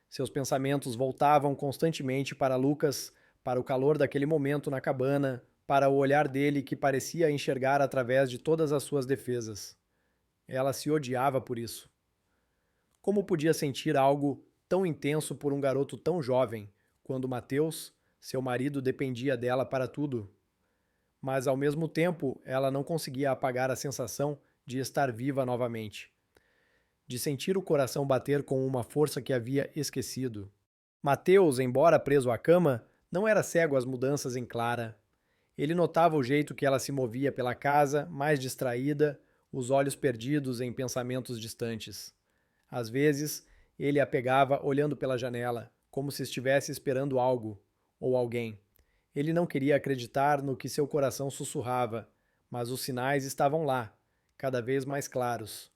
A: Seus pensamentos voltavam constantemente para Lucas, para o calor daquele momento na cabana, para o olhar dele que parecia enxergar através de todas as suas defesas. Ela se odiava por isso. Como podia sentir algo tão intenso por um garoto tão jovem, quando Mateus, seu marido, dependia dela para tudo? Mas, ao mesmo tempo, ela não conseguia apagar a sensação de estar viva novamente, de sentir o coração bater com uma força que havia esquecido. Mateus, embora preso à cama, não era cego às mudanças em Clara. Ele notava o jeito que ela se movia pela casa, mais distraída, os olhos perdidos em pensamentos distantes. Às vezes, ele a pegava olhando pela janela, como se estivesse esperando algo ou alguém. Ele não queria acreditar no que seu coração sussurrava, mas os sinais estavam lá, cada vez mais claros.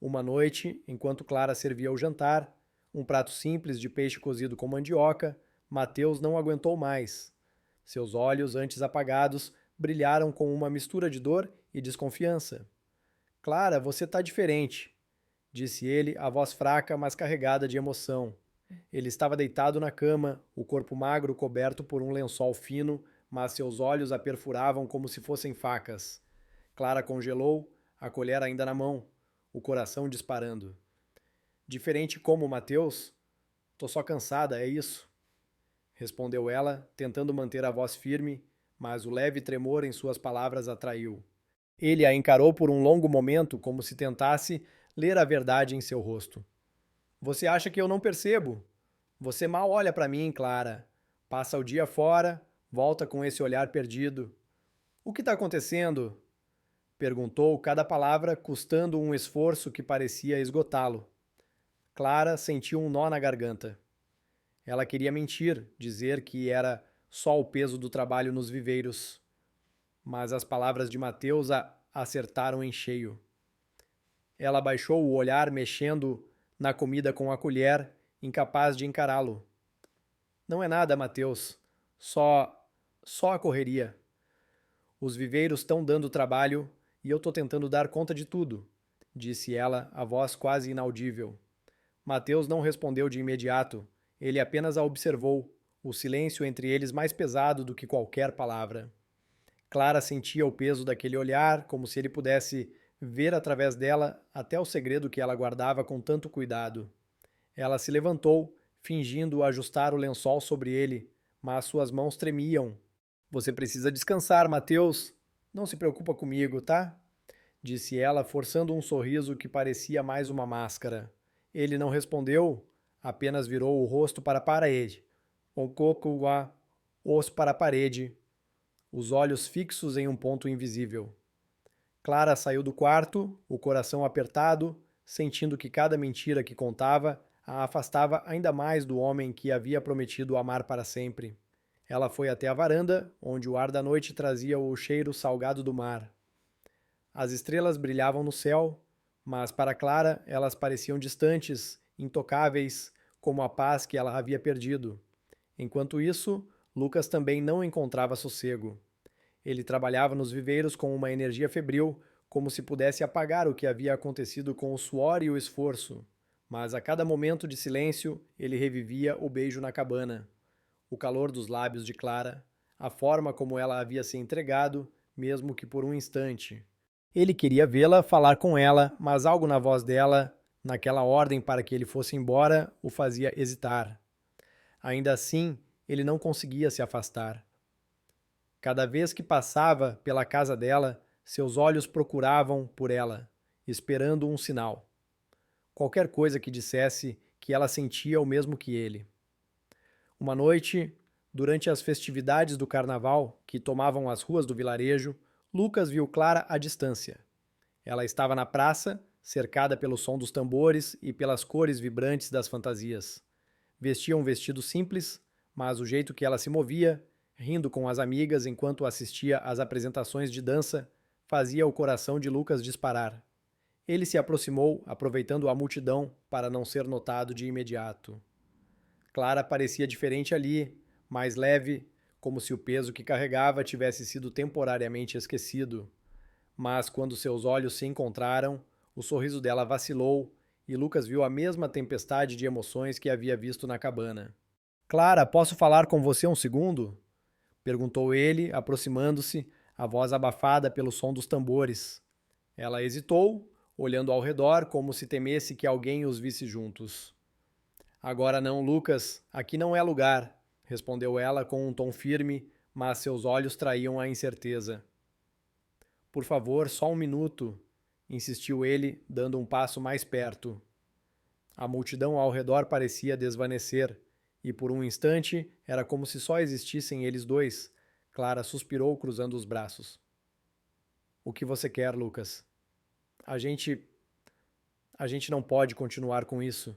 A: Uma noite, enquanto Clara servia o jantar, um prato simples de peixe cozido com mandioca, Mateus não aguentou mais. Seus olhos, antes apagados, brilharam com uma mistura de dor e desconfiança. Clara, você tá diferente, disse ele, a voz fraca, mas carregada de emoção. Ele estava deitado na cama, o corpo magro coberto por um lençol fino, mas seus olhos a perfuravam como se fossem facas. Clara congelou, a colher ainda na mão, o coração disparando. Diferente como Mateus? Tô só cansada, é isso? Respondeu ela, tentando manter a voz firme, mas o leve tremor em suas palavras atraiu. Ele a encarou por um longo momento, como se tentasse ler a verdade em seu rosto. Você acha que eu não percebo? Você mal olha para mim, Clara. Passa o dia fora, volta com esse olhar perdido. O que está acontecendo? Perguntou, cada palavra custando um esforço que parecia esgotá-lo. Clara sentiu um nó na garganta. Ela queria mentir, dizer que era só o peso do trabalho nos viveiros. Mas as palavras de Mateus a acertaram em cheio. Ela baixou o olhar, mexendo na comida com a colher, incapaz de encará-lo. Não é nada, Mateus. Só a correria. Os viveiros estão dando trabalho e eu estou tentando dar conta de tudo, disse ela, a voz quase inaudível. Mateus não respondeu de imediato. Ele apenas a observou, o silêncio entre eles mais pesado do que qualquer palavra. Clara sentia o peso daquele olhar, como se ele pudesse ver através dela até o segredo que ela guardava com tanto cuidado. Ela se levantou, fingindo ajustar o lençol sobre ele, mas suas mãos tremiam. Você precisa descansar, Mateus. Não se preocupa comigo, tá? Disse ela, forçando um sorriso que parecia mais uma máscara. Ele não respondeu, apenas virou o rosto para a parede. Osso para a parede, os olhos fixos em um ponto invisível. Clara saiu do quarto, o coração apertado, sentindo que cada mentira que contava a afastava ainda mais do homem que havia prometido amar para sempre. Ela foi até a varanda, onde o ar da noite trazia o cheiro salgado do mar. As estrelas brilhavam no céu, mas para Clara elas pareciam distantes, intocáveis, como a paz que ela havia perdido. Enquanto isso, Lucas também não encontrava sossego. Ele trabalhava nos viveiros com uma energia febril, como se pudesse apagar o que havia acontecido com o suor e o esforço. Mas a cada momento de silêncio, ele revivia o beijo na cabana, o calor dos lábios de Clara, a forma como ela havia se entregado, mesmo que por um instante. Ele queria vê-la, falar com ela, mas algo na voz dela, naquela ordem para que ele fosse embora, o fazia hesitar. Ainda assim, ele não conseguia se afastar. Cada vez que passava pela casa dela, seus olhos procuravam por ela, esperando um sinal. Qualquer coisa que dissesse que ela sentia o mesmo que ele. Uma noite, durante as festividades do carnaval que tomavam as ruas do vilarejo, Lucas viu Clara à distância. Ela estava na praça, cercada pelo som dos tambores e pelas cores vibrantes das fantasias. Vestia um vestido simples, mas o jeito que ela se movia, rindo com as amigas enquanto assistia às apresentações de dança, fazia o coração de Lucas disparar. Ele se aproximou, aproveitando a multidão para não ser notado de imediato. Clara parecia diferente ali, mais leve, como se o peso que carregava tivesse sido temporariamente esquecido. Mas quando seus olhos se encontraram, o sorriso dela vacilou e Lucas viu a mesma tempestade de emoções que havia visto na cabana. Clara, posso falar com você um segundo? Perguntou ele, aproximando-se, a voz abafada pelo som dos tambores. Ela hesitou, olhando ao redor como se temesse que alguém os visse juntos. Agora não, Lucas, aqui não é lugar, respondeu ela com um tom firme, mas seus olhos traíam a incerteza. Por favor, só um minuto, insistiu ele, dando um passo mais perto. A multidão ao redor parecia desvanecer, e por um instante era como se só existissem eles dois. Clara suspirou, cruzando os braços. O que você quer, Lucas? A gente não pode continuar com isso,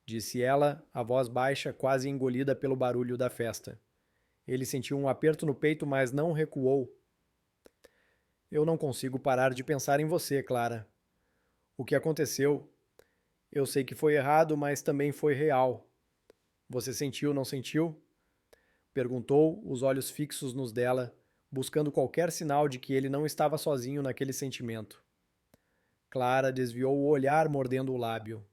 A: disse ela, a voz baixa, quase engolida pelo barulho da festa. Ele sentiu um aperto no peito, mas não recuou. Eu não consigo parar de pensar em você, Clara. O que aconteceu? Eu sei que foi errado, mas também foi real. Você sentiu, não sentiu? Perguntou, os olhos fixos nos dela, buscando qualquer sinal de que ele não estava sozinho naquele sentimento. Clara desviou o olhar, mordendo o lábio.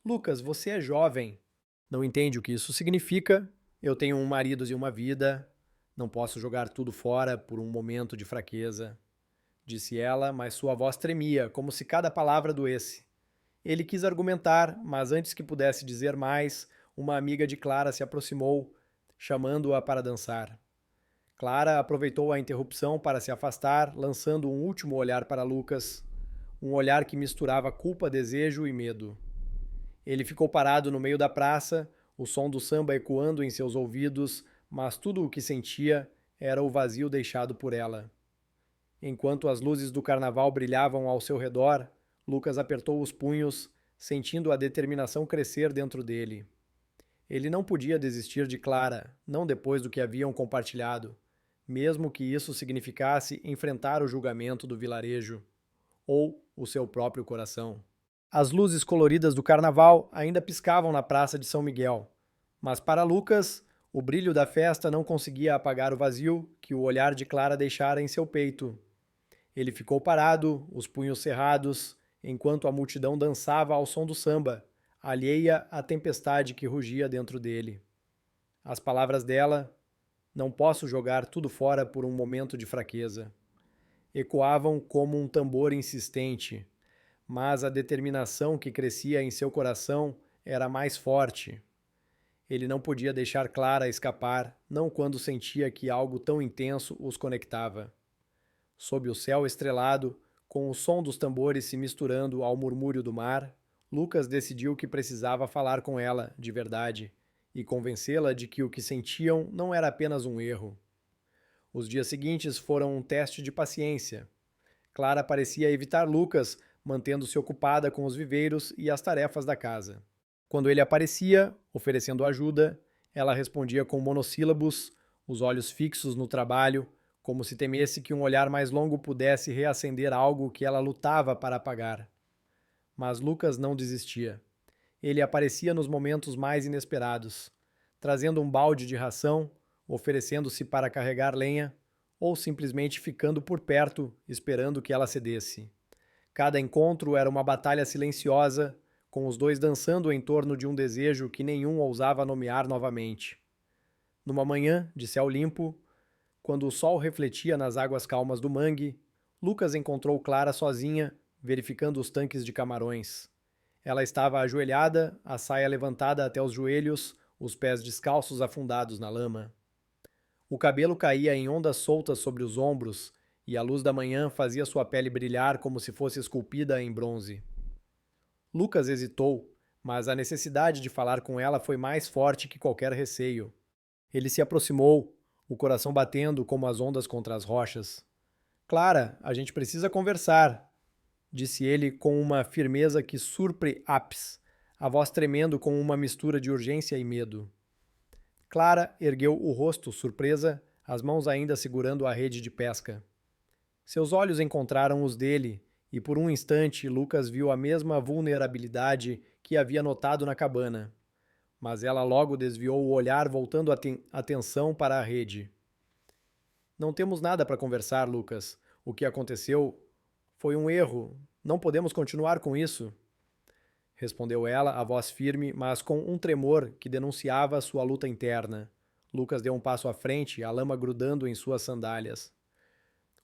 A: Lucas, você é jovem. Não entende o que isso significa? Eu tenho um marido e uma vida. Não posso jogar tudo fora por um momento de fraqueza. Disse ela, mas sua voz tremia, como se cada palavra doesse. Ele quis argumentar, mas antes que pudesse dizer mais, uma amiga de Clara se aproximou, chamando-a para dançar. Clara aproveitou a interrupção para se afastar, lançando um último olhar para Lucas, um olhar que misturava culpa, desejo e medo. Ele ficou parado no meio da praça, o som do samba ecoando em seus ouvidos, mas tudo o que sentia era o vazio deixado por ela. Enquanto as luzes do carnaval brilhavam ao seu redor, Lucas apertou os punhos, sentindo a determinação crescer dentro dele. Ele não podia desistir de Clara, não depois do que haviam compartilhado, mesmo que isso significasse enfrentar o julgamento do vilarejo, ou o seu próprio coração. As luzes coloridas do carnaval ainda piscavam na praça de São Miguel, mas para Lucas, o brilho da festa não conseguia apagar o vazio que o olhar de Clara deixara em seu peito. Ele ficou parado, os punhos cerrados, enquanto a multidão dançava ao som do samba, alheia à tempestade que rugia dentro dele. As palavras dela, não posso jogar tudo fora por um momento de fraqueza, ecoavam como um tambor insistente, mas a determinação que crescia em seu coração era mais forte. Ele não podia deixar Clara escapar, não quando sentia que algo tão intenso os conectava. Sob o céu estrelado, com o som dos tambores se misturando ao murmúrio do mar, Lucas decidiu que precisava falar com ela, de verdade, e convencê-la de que o que sentiam não era apenas um erro. Os dias seguintes foram um teste de paciência. Clara parecia evitar Lucas, mantendo-se ocupada com os viveiros e as tarefas da casa. Quando ele aparecia, oferecendo ajuda, ela respondia com monossílabos, os olhos fixos no trabalho, como se temesse que um olhar mais longo pudesse reacender algo que ela lutava para apagar. Mas Lucas não desistia. Ele aparecia nos momentos mais inesperados, trazendo um balde de ração, oferecendo-se para carregar lenha, ou simplesmente ficando por perto, esperando que ela cedesse. Cada encontro era uma batalha silenciosa, com os dois dançando em torno de um desejo que nenhum ousava nomear novamente. Numa manhã de céu limpo, quando o sol refletia nas águas calmas do mangue, Lucas encontrou Clara sozinha, verificando os tanques de camarões. Ela estava ajoelhada, a saia levantada até os joelhos, os pés descalços afundados na lama. O cabelo caía em ondas soltas sobre os ombros, e a luz da manhã fazia sua pele brilhar como se fosse esculpida em bronze. Lucas hesitou, mas a necessidade de falar com ela foi mais forte que qualquer receio. Ele se aproximou, o coração batendo como as ondas contra as rochas. Clara, a gente precisa conversar, disse ele com uma firmeza que surpre ápice, a voz tremendo com uma mistura de urgência e medo. Clara ergueu o rosto, surpresa, as mãos ainda segurando a rede de pesca. Seus olhos encontraram os dele, e por um instante Lucas viu a mesma vulnerabilidade que havia notado na cabana. mas ela logo desviou o olhar, voltando a atenção para a rede. Não temos nada para conversar, Lucas. O que aconteceu foi um erro. Não podemos continuar com isso, respondeu ela, a voz firme, mas com um tremor que denunciava sua luta interna. Lucas deu um passo à frente, a lama grudando em suas sandálias.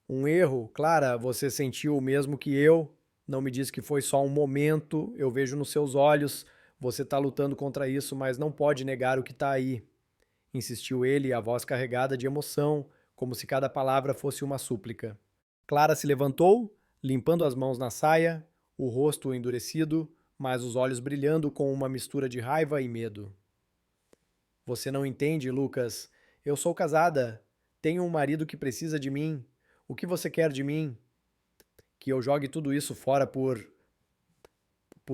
A: Um erro? Clara, você sentiu o mesmo que eu? Não me diz que foi só um momento, eu vejo nos seus olhos. Você está lutando contra isso, mas não pode negar o que está aí. Insistiu ele, a voz carregada de emoção, como se cada palavra fosse uma súplica. Clara se levantou, limpando as mãos na saia, o rosto endurecido, mas os olhos brilhando com uma mistura de raiva e medo. Você não entende, Lucas. Eu sou casada. Tenho um marido que precisa de mim. O que você quer de mim? Que eu jogue tudo isso fora por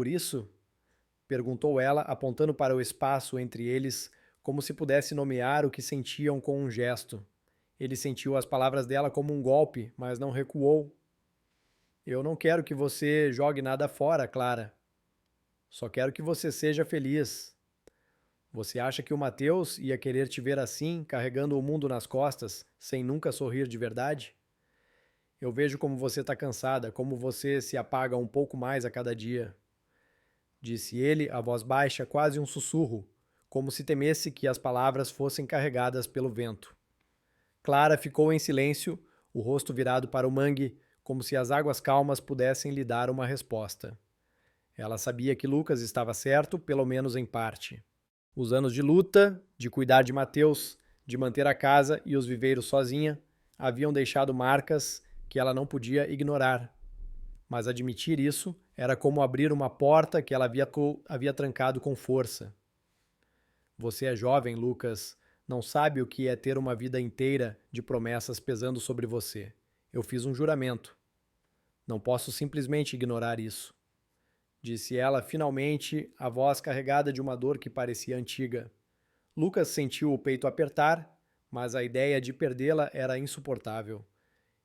A: isso? Perguntou ela, apontando para o espaço entre eles, como se pudesse nomear o que sentiam com um gesto. Ele sentiu as palavras dela como um golpe, mas não recuou. Eu não quero que você jogue nada fora, Clara. Só quero que você seja feliz. Você acha que o Mateus ia querer te ver assim, carregando o mundo nas costas, sem nunca sorrir de verdade? Eu vejo como você está cansada, como você se apaga um pouco mais a cada dia. Disse ele, a voz baixa, quase um sussurro, como se temesse que as palavras fossem carregadas pelo vento. Clara ficou em silêncio, o rosto virado para o mangue, como se as águas calmas pudessem lhe dar uma resposta. Ela sabia que Lucas estava certo, pelo menos em parte. Os anos de luta, de cuidar de Mateus, de manter a casa e os viveiros sozinha, haviam deixado marcas que ela não podia ignorar. Mas admitir isso era como abrir uma porta que ela havia trancado com força. Você é jovem, Lucas. Não sabe o que é ter uma vida inteira de promessas pesando sobre você. Eu fiz um juramento. Não posso simplesmente ignorar isso. Disse ela, finalmente, a voz carregada de uma dor que parecia antiga. Lucas sentiu o peito apertar, mas a ideia de perdê-la era insuportável.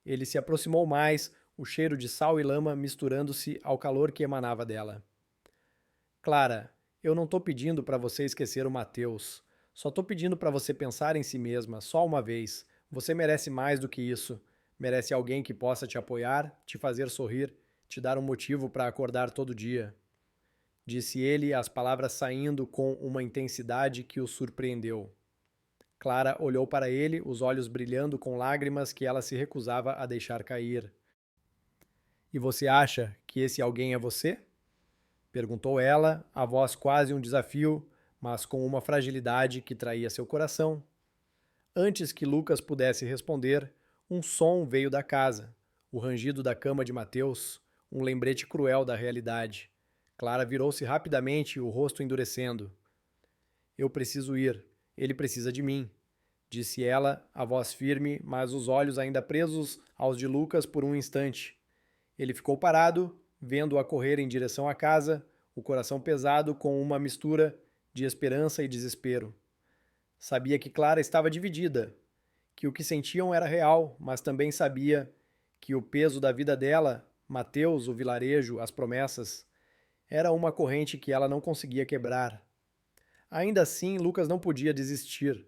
A: Ele se aproximou mais, o cheiro de sal e lama misturando-se ao calor que emanava dela. Clara, eu não estou pedindo para você esquecer o Mateus. Só estou pedindo para você pensar em si mesma, só uma vez. Você merece mais do que isso. Merece alguém que possa te apoiar, te fazer sorrir, te dar um motivo para acordar todo dia. Disse ele, as palavras saindo com uma intensidade que o surpreendeu. Clara olhou para ele, os olhos brilhando com lágrimas que ela se recusava a deixar cair. E você acha que esse alguém é você? Perguntou ela, a voz quase um desafio, mas com uma fragilidade que traía seu coração. Antes que Lucas pudesse responder, um som veio da casa, o rangido da cama de Mateus, um lembrete cruel da realidade. Clara virou-se rapidamente, o rosto endurecendo. Eu preciso ir. Ele precisa de mim, disse ela, a voz firme, mas os olhos ainda presos aos de Lucas por um instante. Ele ficou parado, vendo-a correr em direção à casa, o coração pesado com uma mistura de esperança e desespero. Sabia que Clara estava dividida, que o que sentiam era real, mas também sabia que o peso da vida dela, Mateus, o vilarejo, as promessas, era uma corrente que ela não conseguia quebrar. Ainda assim, Lucas não podia desistir.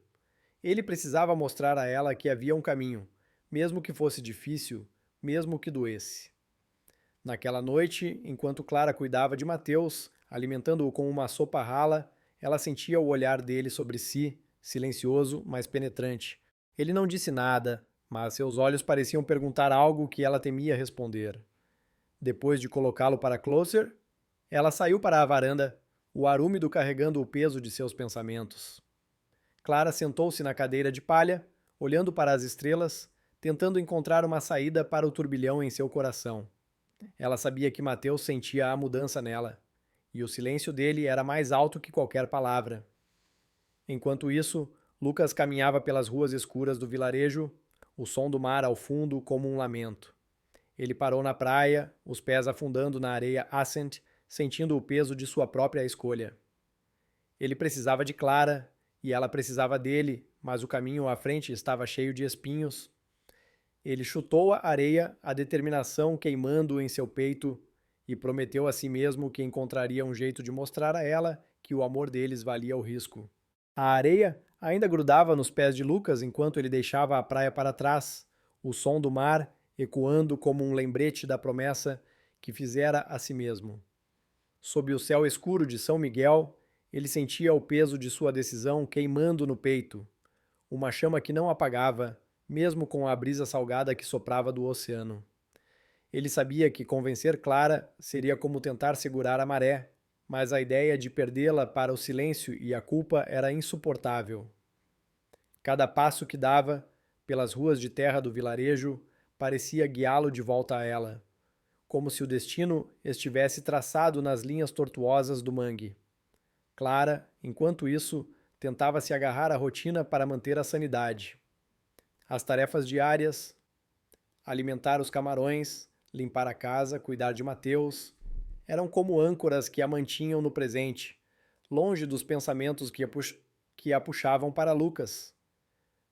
A: Ele precisava mostrar a ela que havia um caminho, mesmo que fosse difícil, mesmo que doesse. Naquela noite, enquanto Clara cuidava de Mateus, alimentando-o com uma sopa rala, ela sentia o olhar dele sobre si, silencioso, mas penetrante. Ele não disse nada, mas seus olhos pareciam perguntar algo que ela temia responder. Depois de colocá-lo para closer, ela saiu para a varanda, o ar úmido carregando o peso de seus pensamentos. Clara sentou-se na cadeira de palha, olhando para as estrelas, tentando encontrar uma saída para o turbilhão em seu coração. Ela sabia que Mateus sentia a mudança nela, e o silêncio dele era mais alto que qualquer palavra. Enquanto isso, Lucas caminhava pelas ruas escuras do vilarejo, o som do mar ao fundo como um lamento. Ele parou na praia, os pés afundando na areia Ascent, sentindo o peso de sua própria escolha. Ele precisava de Clara, e ela precisava dele, mas o caminho à frente estava cheio de espinhos. Ele chutou a areia, a determinação queimando em seu peito, e prometeu a si mesmo que encontraria um jeito de mostrar a ela que o amor deles valia o risco. A areia ainda grudava nos pés de Lucas enquanto ele deixava a praia para trás, o som do mar ecoando como um lembrete da promessa que fizera a si mesmo. Sob o céu escuro de São Miguel, ele sentia o peso de sua decisão queimando no peito, uma chama que não apagava, mesmo com a brisa salgada que soprava do oceano. Ele sabia que convencer Clara seria como tentar segurar a maré, mas a ideia de perdê-la para o silêncio e a culpa era insuportável. Cada passo que dava, pelas ruas de terra do vilarejo, parecia guiá-lo de volta a ela, como se o destino estivesse traçado nas linhas tortuosas do mangue. Clara, enquanto isso, tentava se agarrar à rotina para manter a sanidade. As tarefas diárias, alimentar os camarões, limpar a casa, cuidar de Mateus, eram como âncoras que a mantinham no presente, longe dos pensamentos que a puxavam para Lucas.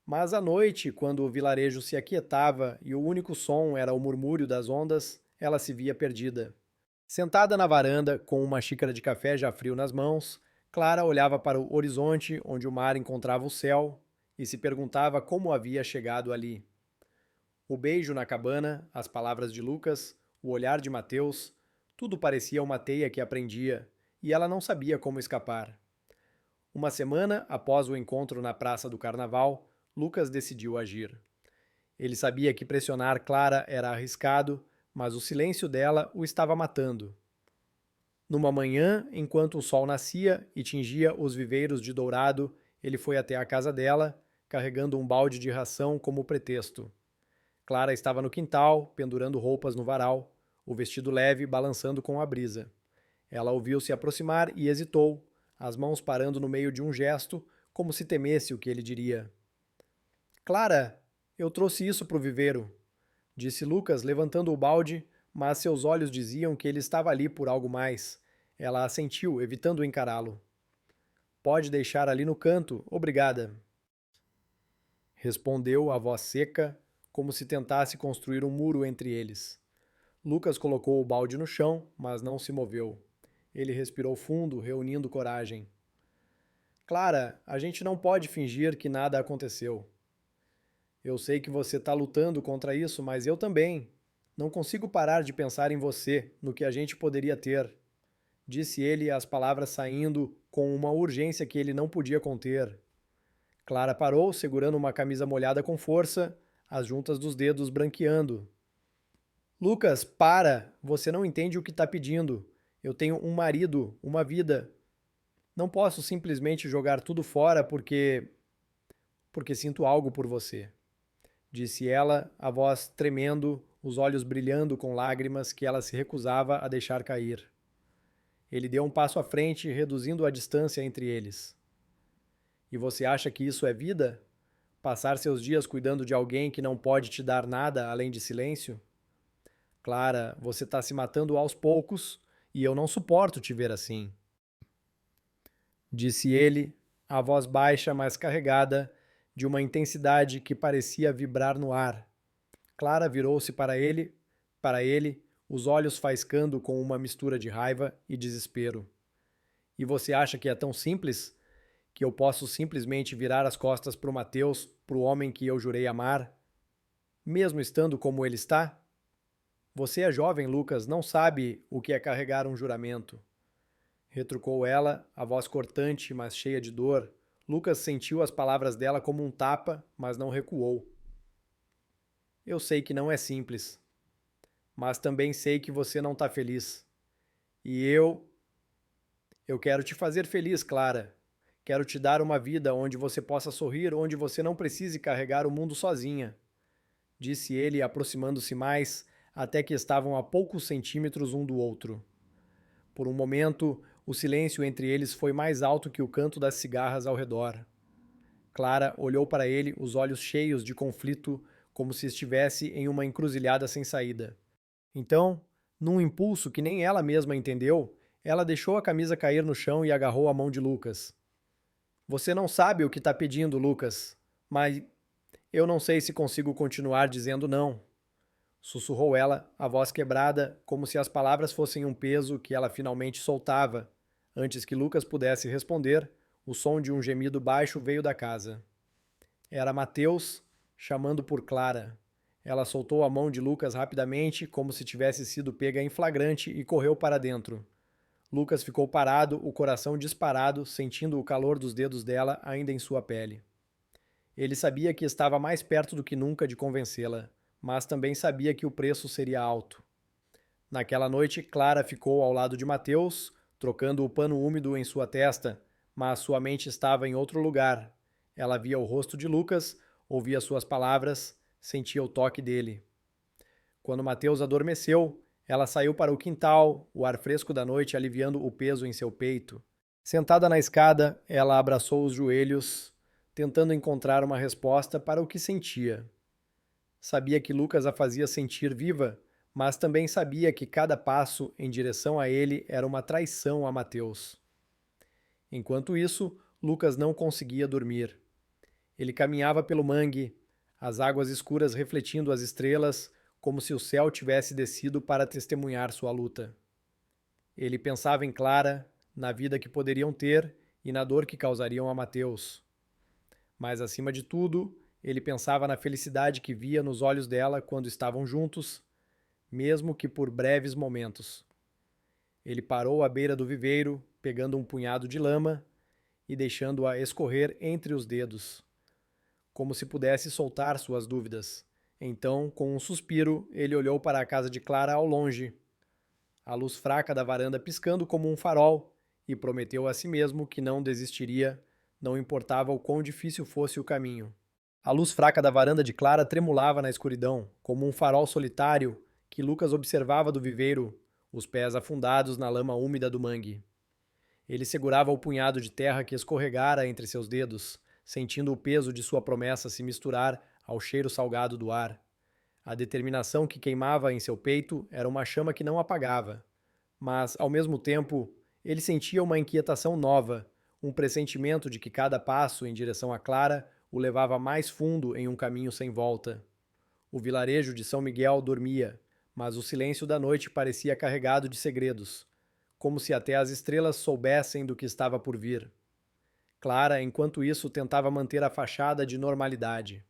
A: Mas à noite, quando o vilarejo se aquietava e o único som era o murmúrio das ondas, ela se via perdida. Sentada na varanda, com uma xícara de café já frio nas mãos, Clara olhava para o horizonte onde o mar encontrava o céu e se perguntava como havia chegado ali. O beijo na cabana, as palavras de Lucas, o olhar de Mateus, tudo parecia uma teia que aprendia, e ela não sabia como escapar. Uma semana após o encontro na Praça do Carnaval, Lucas decidiu agir. Ele sabia que pressionar Clara era arriscado, mas o silêncio dela o estava matando. Numa manhã, enquanto o sol nascia e tingia os viveiros de dourado, ele foi até a casa dela, carregando um balde de ração como pretexto. Clara estava no quintal, pendurando roupas no varal, o vestido leve balançando com a brisa. Ela ouviu se aproximar e hesitou, as mãos parando no meio de um gesto, como se temesse o que ele diria. Clara, eu trouxe isso para o viveiro, disse Lucas, levantando o balde, mas seus olhos diziam que ele estava ali por algo mais. Ela assentiu, evitando encará-lo. Pode deixar ali no canto, obrigada. Respondeu a voz seca, como se tentasse construir um muro entre eles. Lucas colocou o balde no chão, mas não se moveu. Ele respirou fundo, reunindo coragem. Clara, a gente não pode fingir que nada aconteceu. Eu sei que você está lutando contra isso, mas eu também. Não consigo parar de pensar em você, no que a gente poderia ter. Disse ele, as palavras saindo com uma urgência que ele não podia conter. Clara parou, segurando uma camisa molhada com força, as juntas dos dedos branqueando. Lucas, para! Você não entende o que está pedindo. Eu tenho um marido, uma vida. Não posso simplesmente jogar tudo fora porque sinto algo por você. Disse ela, a voz tremendo, os olhos brilhando com lágrimas que ela se recusava a deixar cair. Ele deu um passo à frente, reduzindo a distância entre eles. E você acha que isso é vida? Passar seus dias cuidando de alguém que não pode te dar nada além de silêncio? Clara, você está se matando aos poucos e eu não suporto te ver assim. Disse ele, a voz baixa, mas carregada, de uma intensidade que parecia vibrar no ar. Clara virou-se para ele, os olhos faiscando com uma mistura de raiva e desespero. E você acha que é tão simples? Que eu posso simplesmente virar as costas para o Mateus, para o homem que eu jurei amar? Mesmo estando como ele está? Você é jovem, Lucas, não sabe o que é carregar um juramento. Retrucou ela, a voz cortante, mas cheia de dor. Lucas sentiu as palavras dela como um tapa, mas não recuou. Eu sei que não é simples, mas também sei que você não está feliz. E eu quero te fazer feliz, Clara. Quero te dar uma vida onde você possa sorrir, onde você não precise carregar o mundo sozinha. Disse ele, aproximando-se mais, até que estavam a poucos centímetros um do outro. Por um momento, o silêncio entre eles foi mais alto que o canto das cigarras ao redor. Clara olhou para ele, os olhos cheios de conflito, como se estivesse em uma encruzilhada sem saída. Então, num impulso que nem ela mesma entendeu, ela deixou a camisa cair no chão e agarrou a mão de Lucas. Você não sabe o que está pedindo, Lucas, mas eu não sei se consigo continuar dizendo não. sussurrou ela, a voz quebrada, como se as palavras fossem um peso que ela finalmente soltava. Antes que Lucas pudesse responder, o som de um gemido baixo veio da casa. Era Mateus chamando por Clara. Ela soltou a mão de Lucas rapidamente, como se tivesse sido pega em flagrante, e correu para dentro. Lucas ficou parado, o coração disparado, sentindo o calor dos dedos dela ainda em sua pele. Ele sabia que estava mais perto do que nunca de convencê-la, mas também sabia que o preço seria alto. Naquela noite, Clara ficou ao lado de Mateus, trocando o pano úmido em sua testa, mas sua mente estava em outro lugar. Ela via o rosto de Lucas, ouvia suas palavras, sentia o toque dele. Quando Mateus adormeceu, ela saiu para o quintal, o ar fresco da noite aliviando o peso em seu peito. Sentada na escada, ela abraçou os joelhos, tentando encontrar uma resposta para o que sentia. Sabia que Lucas a fazia sentir viva, mas também sabia que cada passo em direção a ele era uma traição a Mateus. Enquanto isso, Lucas não conseguia dormir. Ele caminhava pelo mangue, as águas escuras refletindo as estrelas, como se o céu tivesse descido para testemunhar sua luta. Ele pensava em Clara, na vida que poderiam ter e na dor que causariam a Mateus. Mas, acima de tudo, ele pensava na felicidade que via nos olhos dela quando estavam juntos, mesmo que por breves momentos. Ele parou à beira do viveiro, pegando um punhado de lama e deixando-a escorrer entre os dedos, como se pudesse soltar suas dúvidas. Então, com um suspiro, ele olhou para a casa de Clara ao longe, a luz fraca da varanda piscando como um farol, e prometeu a si mesmo que não desistiria, não importava o quão difícil fosse o caminho. A luz fraca da varanda de Clara tremulava na escuridão, como um farol solitário que Lucas observava do viveiro, os pés afundados na lama úmida do mangue. Ele segurava o punhado de terra que escorregara entre seus dedos, sentindo o peso de sua promessa se misturar ao cheiro salgado do ar. A determinação que queimava em seu peito era uma chama que não apagava. Mas, ao mesmo tempo, ele sentia uma inquietação nova, um pressentimento de que cada passo em direção a Clara o levava mais fundo em um caminho sem volta. O vilarejo de São Miguel dormia, mas o silêncio da noite parecia carregado de segredos, como se até as estrelas soubessem do que estava por vir. Clara, enquanto isso, tentava manter a fachada de normalidade.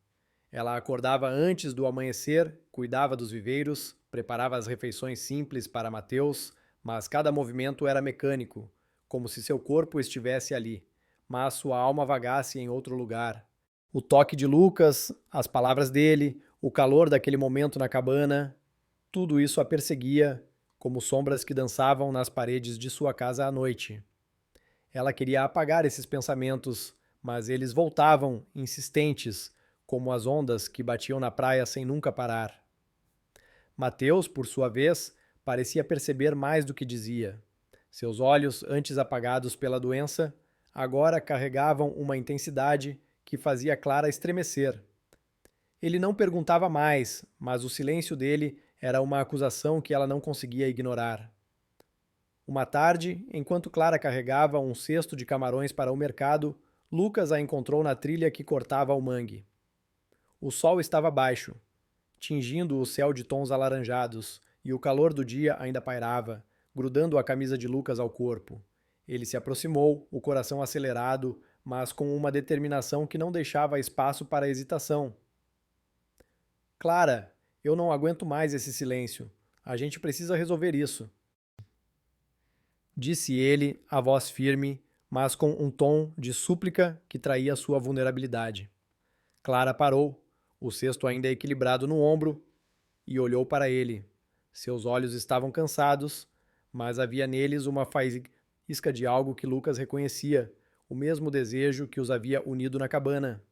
A: Ela acordava antes do amanhecer, cuidava dos viveiros, preparava as refeições simples para Mateus, mas cada movimento era mecânico, como se seu corpo estivesse ali, mas sua alma vagasse em outro lugar. O toque de Lucas, as palavras dele, o calor daquele momento na cabana, tudo isso a perseguia, como sombras que dançavam nas paredes de sua casa à noite. Ela queria apagar esses pensamentos, mas eles voltavam, insistentes, como as ondas que batiam na praia sem nunca parar. Mateus, por sua vez, parecia perceber mais do que dizia. Seus olhos, antes apagados pela doença, agora carregavam uma intensidade que fazia Clara estremecer. Ele não perguntava mais, mas o silêncio dele era uma acusação que ela não conseguia ignorar. Uma tarde, enquanto Clara carregava um cesto de camarões para o mercado, Lucas a encontrou na trilha que cortava o mangue. O sol estava baixo, tingindo o céu de tons alaranjados, e o calor do dia ainda pairava, grudando a camisa de Lucas ao corpo. Ele se aproximou, o coração acelerado, mas com uma determinação que não deixava espaço para hesitação. Clara, eu não aguento mais esse silêncio. A gente precisa resolver isso. Disse ele, a voz firme, mas com um tom de súplica que traía sua vulnerabilidade. Clara parou, o cesto ainda equilibrado no ombro, e olhou para ele. Seus olhos estavam cansados, mas havia neles uma faísca de algo que Lucas reconhecia, o mesmo desejo que os havia unido na cabana.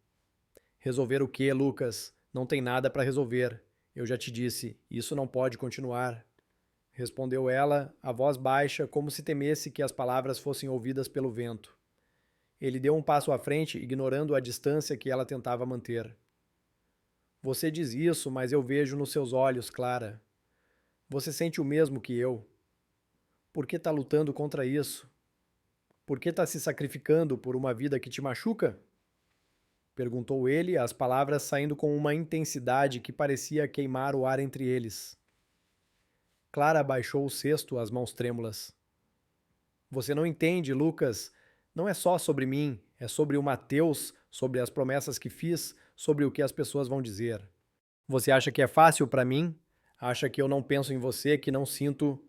A: Resolver o quê, Lucas? Não tem nada para resolver. Eu já te disse, isso não pode continuar. Respondeu ela, a voz baixa, como se temesse que as palavras fossem ouvidas pelo vento. Ele deu um passo à frente, ignorando a distância que ela tentava manter. Você diz isso, mas eu vejo nos seus olhos, Clara. Você sente o mesmo que eu. Por que está lutando contra isso? Por que está se sacrificando por uma vida que te machuca? Perguntou ele, as palavras saindo com uma intensidade que parecia queimar o ar entre eles. Clara abaixou o cesto, as mãos trêmulas. Você não entende, Lucas. Não é só sobre mim, é sobre o Mateus, sobre as promessas que fiz, sobre o que as pessoas vão dizer. Você acha que é fácil para mim? Acha que eu não penso em você, que não sinto...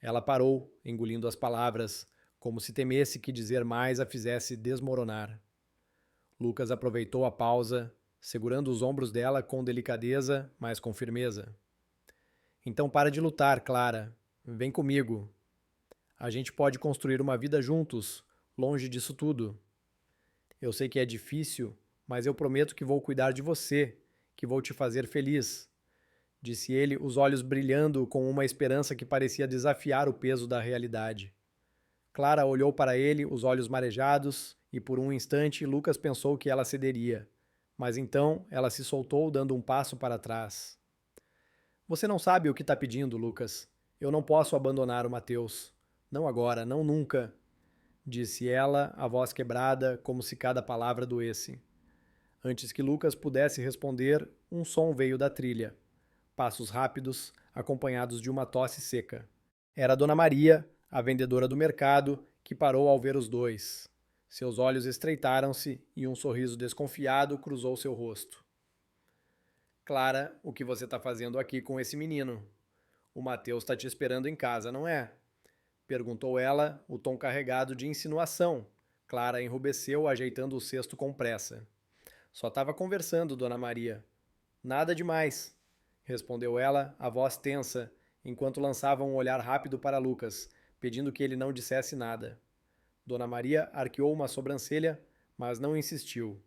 A: Ela parou, engolindo as palavras, como se temesse que dizer mais a fizesse desmoronar. Lucas aproveitou a pausa, segurando os ombros dela com delicadeza, mas com firmeza. Então para de lutar, Clara. Vem comigo. A gente pode construir uma vida juntos, longe disso tudo. Eu sei que é difícil, mas eu prometo que vou cuidar de você, que vou te fazer feliz, disse ele, os olhos brilhando com uma esperança que parecia desafiar o peso da realidade. Clara olhou para ele, os olhos marejados, e por um instante Lucas pensou que ela cederia. Mas então ela se soltou, dando um passo para trás. Você não sabe o que está pedindo, Lucas. Eu não posso abandonar o Mateus. Não agora, não nunca, disse ela, a voz quebrada, como se cada palavra doesse. Antes que Lucas pudesse responder, um som veio da trilha. Passos rápidos, acompanhados de uma tosse seca. Era Dona Maria, a vendedora do mercado, que parou ao ver os dois. Seus olhos estreitaram-se e um sorriso desconfiado cruzou seu rosto. Clara, o que você está fazendo aqui com esse menino? O Mateus está te esperando em casa, não é? Perguntou ela, o tom carregado de insinuação. Clara enrubesceu, ajeitando o cesto com pressa. Só estava conversando, Dona Maria. Nada demais, respondeu ela, a voz tensa, enquanto lançava um olhar rápido para Lucas, pedindo que ele não dissesse nada. Dona Maria arqueou uma sobrancelha, mas não insistiu.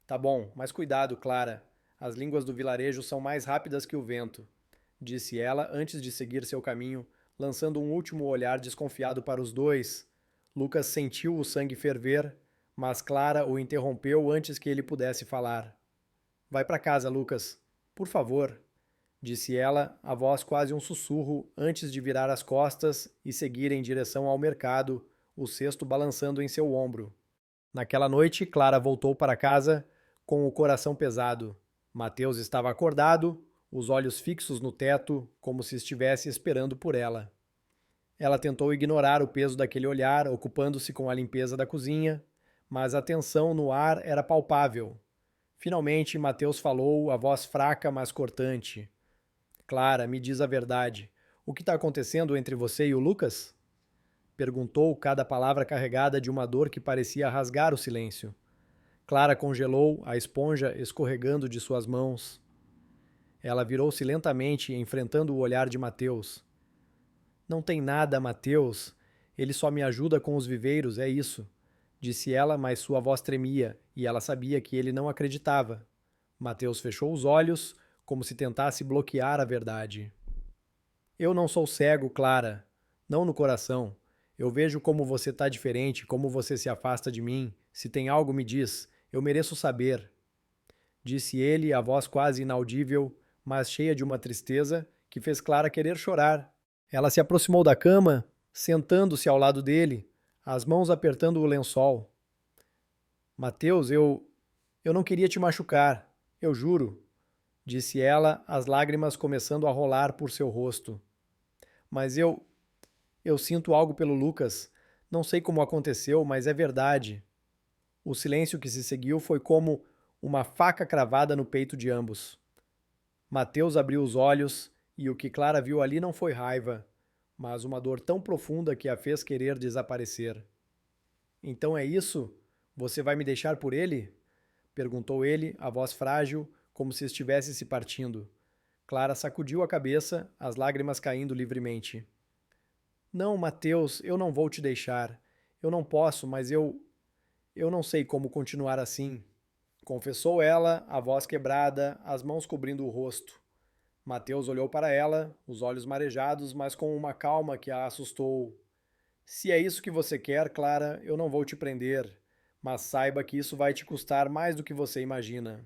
A: Tá bom, mas cuidado, Clara. As línguas do vilarejo são mais rápidas que o vento, disse ela antes de seguir seu caminho, lançando um último olhar desconfiado para os dois. Lucas sentiu o sangue ferver, mas Clara o interrompeu antes que ele pudesse falar. Vai para casa, Lucas. Por favor, disse ela, a voz quase um sussurro, antes de virar as costas e seguir em direção ao mercado, o cesto balançando em seu ombro. Naquela noite, Clara voltou para casa com o coração pesado. Mateus estava acordado, os olhos fixos no teto, como se estivesse esperando por ela. Ela tentou ignorar o peso daquele olhar, ocupando-se com a limpeza da cozinha, mas a tensão no ar era palpável. Finalmente, Mateus falou, a voz fraca, mas cortante. Clara, me diz a verdade. O que está acontecendo entre você e o Lucas? Perguntou, cada palavra carregada de uma dor que parecia rasgar o silêncio. Clara congelou, a esponja escorregando de suas mãos. Ela virou-se lentamente, enfrentando o olhar de Mateus. Não tem nada, Mateus. Ele só me ajuda com os viveiros, é isso. Disse ela, mas sua voz tremia, e ela sabia que ele não acreditava. Mateus fechou os olhos, como se tentasse bloquear a verdade. Eu não sou cego, Clara. Não no coração. Eu vejo como você está diferente, como você se afasta de mim. Se tem algo, me diz. Eu mereço saber. Disse ele, a voz quase inaudível, mas cheia de uma tristeza que fez Clara querer chorar. Ela se aproximou da cama, sentando-se ao lado dele, as mãos apertando o lençol. Mateus, eu não queria te machucar, eu juro, disse ela, as lágrimas começando a rolar por seu rosto. Mas eu sinto algo pelo Lucas. Não sei como aconteceu, mas é verdade. O silêncio que se seguiu foi como uma faca cravada no peito de ambos. Mateus abriu os olhos e o que Clara viu ali não foi raiva, mas uma dor tão profunda que a fez querer desaparecer. Então é isso? Você vai me deixar por ele? Perguntou ele, a voz frágil, como se estivesse se partindo. Clara sacudiu a cabeça, as lágrimas caindo livremente. Não, Mateus, eu não vou te deixar. Eu não posso, mas eu não sei como continuar assim. Confessou ela, a voz quebrada, as mãos cobrindo o rosto. Mateus olhou para ela, os olhos marejados, mas com uma calma que a assustou. Se é isso que você quer, Clara, eu não vou te prender, mas saiba que isso vai te custar mais do que você imagina.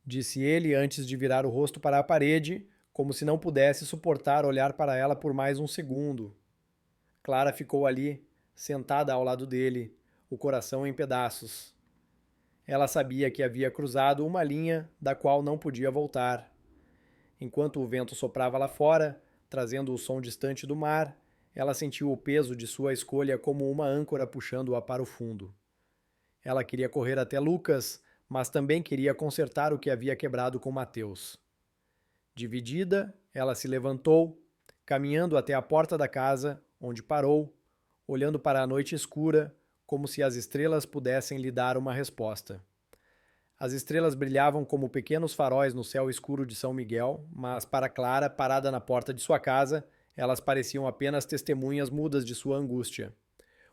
A: Disse ele antes de virar o rosto para a parede, como se não pudesse suportar olhar para ela por mais um segundo. Clara ficou ali, sentada ao lado dele, o coração em pedaços. Ela sabia que havia cruzado uma linha da qual não podia voltar. Enquanto o vento soprava lá fora, trazendo o som distante do mar, ela sentiu o peso de sua escolha como uma âncora puxando-a para o fundo. Ela queria correr até Lucas, mas também queria consertar o que havia quebrado com Mateus. Dividida, ela se levantou, caminhando até a porta da casa, onde parou, olhando para a noite escura, como se as estrelas pudessem lhe dar uma resposta. As estrelas brilhavam como pequenos faróis no céu escuro de São Miguel, mas para Clara, parada na porta de sua casa, elas pareciam apenas testemunhas mudas de sua angústia.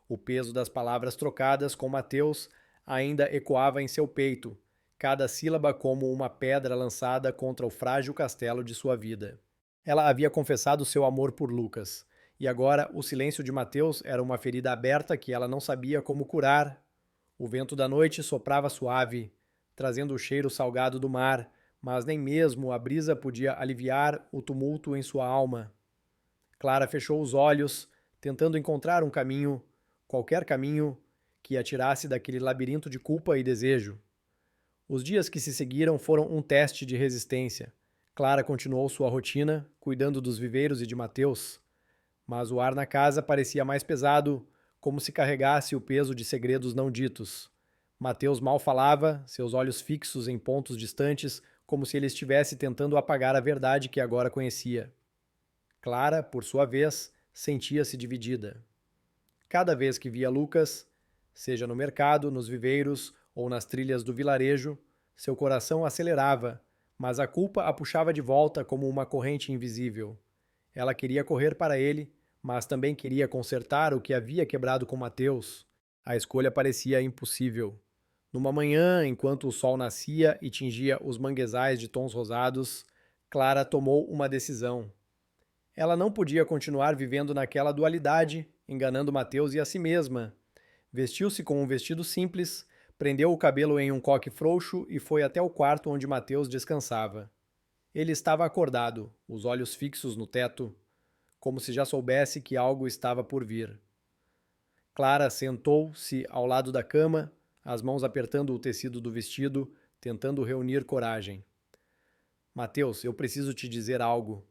A: O peso das palavras trocadas com Mateus ainda ecoava em seu peito, cada sílaba como uma pedra lançada contra o frágil castelo de sua vida. Ela havia confessado seu amor por Lucas, e agora o silêncio de Mateus era uma ferida aberta que ela não sabia como curar. O vento da noite soprava suave, trazendo o cheiro salgado do mar, mas nem mesmo a brisa podia aliviar o tumulto em sua alma. Clara fechou os olhos, tentando encontrar um caminho, qualquer caminho, que a tirasse daquele labirinto de culpa e desejo. Os dias que se seguiram foram um teste de resistência. Clara continuou sua rotina, cuidando dos viveiros e de Mateus, mas o ar na casa parecia mais pesado, como se carregasse o peso de segredos não ditos. Mateus mal falava, seus olhos fixos em pontos distantes, como se ele estivesse tentando apagar a verdade que agora conhecia. Clara, por sua vez, sentia-se dividida. Cada vez que via Lucas, seja no mercado, nos viveiros ou nas trilhas do vilarejo, seu coração acelerava, mas a culpa a puxava de volta como uma corrente invisível. Ela queria correr para ele, mas também queria consertar o que havia quebrado com Mateus. A escolha parecia impossível. Numa manhã, enquanto o sol nascia e tingia os manguezais de tons rosados, Clara tomou uma decisão. Ela não podia continuar vivendo naquela dualidade, enganando Mateus e a si mesma. Vestiu-se com um vestido simples, prendeu o cabelo em um coque frouxo e foi até o quarto onde Mateus descansava. Ele estava acordado, os olhos fixos no teto, como se já soubesse que algo estava por vir. Clara sentou-se ao lado da cama, as mãos apertando o tecido do vestido, tentando reunir coragem. Mateus, eu preciso te dizer algo.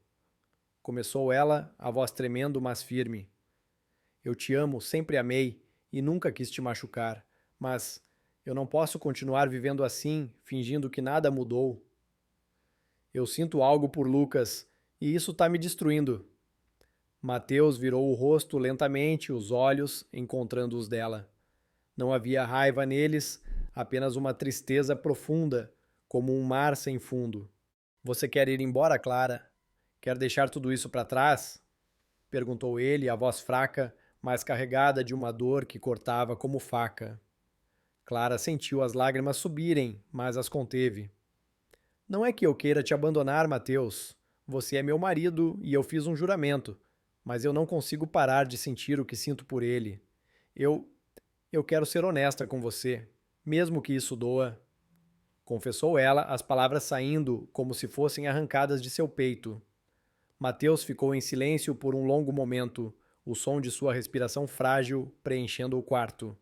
A: Começou ela, a voz tremendo, mas firme. Eu te amo, sempre amei e nunca quis te machucar, mas eu não posso continuar vivendo assim, fingindo que nada mudou. Eu sinto algo por Lucas e isso está me destruindo. Mateus virou o rosto lentamente, os olhos encontrando os dela. Não havia raiva neles, apenas uma tristeza profunda, como um mar sem fundo. Você quer ir embora, Clara? Quer deixar tudo isso para trás? Perguntou ele, a voz fraca, mas carregada de uma dor que cortava como faca. Clara sentiu as lágrimas subirem, mas as conteve. Não é que eu queira te abandonar, Mateus. Você é meu marido e eu fiz um juramento, mas eu não consigo parar de sentir o que sinto por ele. Eu quero ser honesta com você, mesmo que isso doa. Confessou ela, as palavras saindo como se fossem arrancadas de seu peito. Mateus ficou em silêncio por um longo momento, o som de sua respiração frágil preenchendo o quarto.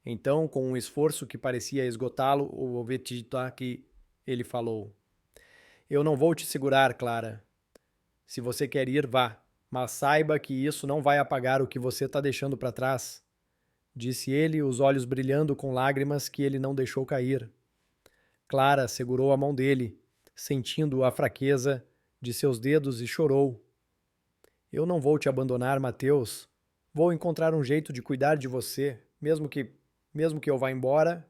A: Então, com um esforço que parecia esgotá-lo, o Ovetitaki, ele falou: Eu não vou te segurar, Clara. Se você quer ir, vá, mas saiba que isso não vai apagar o que você está deixando para trás. Disse ele, os olhos brilhando com lágrimas que ele não deixou cair. Clara segurou a mão dele, sentindo a fraqueza de seus dedos e chorou. Eu não vou te abandonar, Mateus. Vou encontrar um jeito de cuidar de você, mesmo que eu vá embora,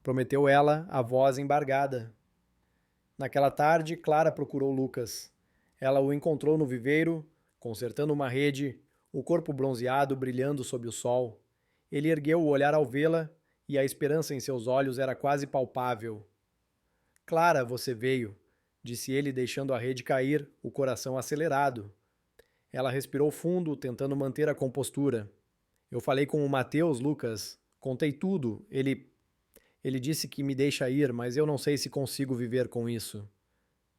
A: prometeu ela, a voz embargada. Naquela tarde, Clara procurou Lucas. Ela o encontrou no viveiro, consertando uma rede, o corpo bronzeado brilhando sob o sol. Ele ergueu o olhar ao vê-la e a esperança em seus olhos era quase palpável. Clara, você veio, disse ele, deixando a rede cair, o coração acelerado. Ela respirou fundo, tentando manter a compostura. Eu falei com o Mateus, Lucas. Contei tudo. Ele disse que me deixa ir, mas eu não sei se consigo viver com isso.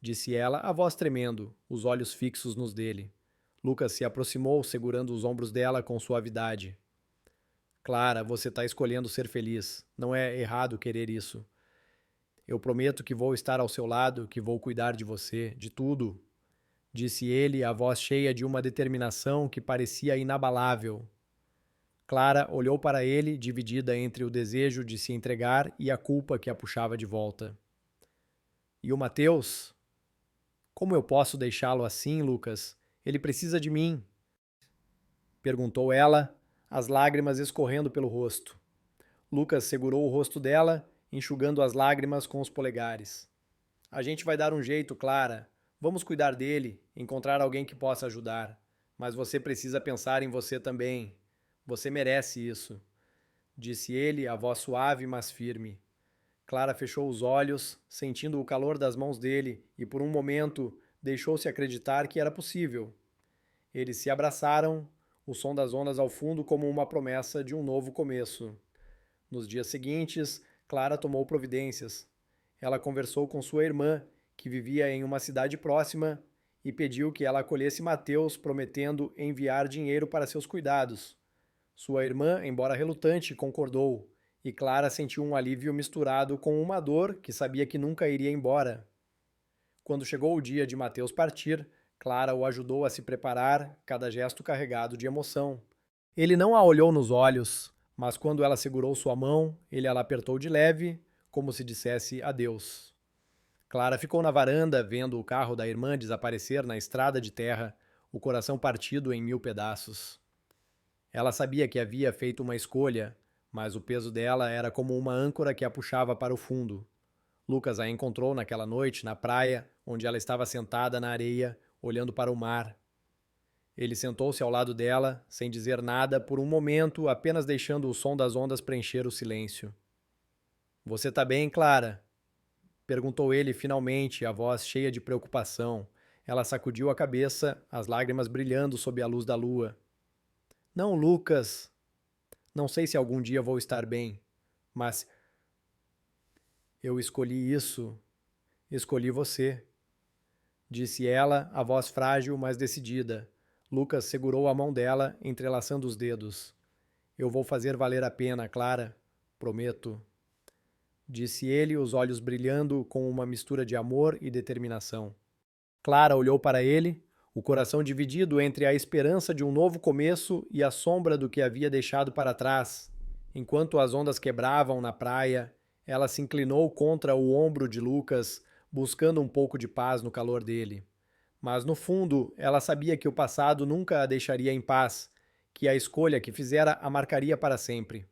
A: Disse ela, a voz tremendo, os olhos fixos nos dele. Lucas se aproximou, segurando os ombros dela com suavidade. Clara, você está escolhendo ser feliz. Não é errado querer isso. Eu prometo que vou estar ao seu lado, que vou cuidar de você, de tudo, disse ele, a voz cheia de uma determinação que parecia inabalável. Clara olhou para ele, dividida entre o desejo de se entregar e a culpa que a puxava de volta. E o Mateus? Como eu posso deixá-lo assim, Lucas? Ele precisa de mim, perguntou ela, as lágrimas escorrendo pelo rosto. Lucas segurou o rosto dela, enxugando as lágrimas com os polegares. A gente vai dar um jeito, Clara. Vamos cuidar dele, encontrar alguém que possa ajudar. Mas você precisa pensar em você também. Você merece isso, disse ele, a voz suave, mas firme. Clara fechou os olhos, sentindo o calor das mãos dele, e por um momento deixou-se acreditar que era possível. Eles se abraçaram, o som das ondas ao fundo como uma promessa de um novo começo. Nos dias seguintes, Clara tomou providências. Ela conversou com sua irmã, que vivia em uma cidade próxima, e pediu que ela acolhesse Mateus, prometendo enviar dinheiro para seus cuidados. Sua irmã, embora relutante, concordou, e Clara sentiu um alívio misturado com uma dor que sabia que nunca iria embora. Quando chegou o dia de Mateus partir, Clara o ajudou a se preparar, cada gesto carregado de emoção. Ele não a olhou nos olhos, mas quando ela segurou sua mão, ele a apertou de leve, como se dissesse adeus. Clara ficou na varanda, vendo o carro da irmã desaparecer na estrada de terra, o coração partido em 1000 pedaços. Ela sabia que havia feito uma escolha, mas o peso dela era como uma âncora que a puxava para o fundo. Lucas a encontrou naquela noite, na praia, onde ela estava sentada na areia, olhando para o mar. Ele sentou-se ao lado dela, sem dizer nada, por um momento, apenas deixando o som das ondas preencher o silêncio. Você tá bem, Clara? Perguntou ele finalmente, a voz cheia de preocupação. Ela sacudiu a cabeça, as lágrimas brilhando sob a luz da lua. Não, Lucas. Não sei se algum dia vou estar bem, mas eu escolhi isso. Escolhi você, disse ela, a voz frágil, mas decidida. Lucas segurou a mão dela, entrelaçando os dedos. Eu vou fazer valer a pena, Clara. Prometo. Disse ele, os olhos brilhando com uma mistura de amor e determinação. Clara olhou para ele, o coração dividido entre a esperança de um novo começo e a sombra do que havia deixado para trás. Enquanto as ondas quebravam na praia, ela se inclinou contra o ombro de Lucas, buscando um pouco de paz no calor dele. Mas no fundo, ela sabia que o passado nunca a deixaria em paz, que a escolha que fizera a marcaria para sempre.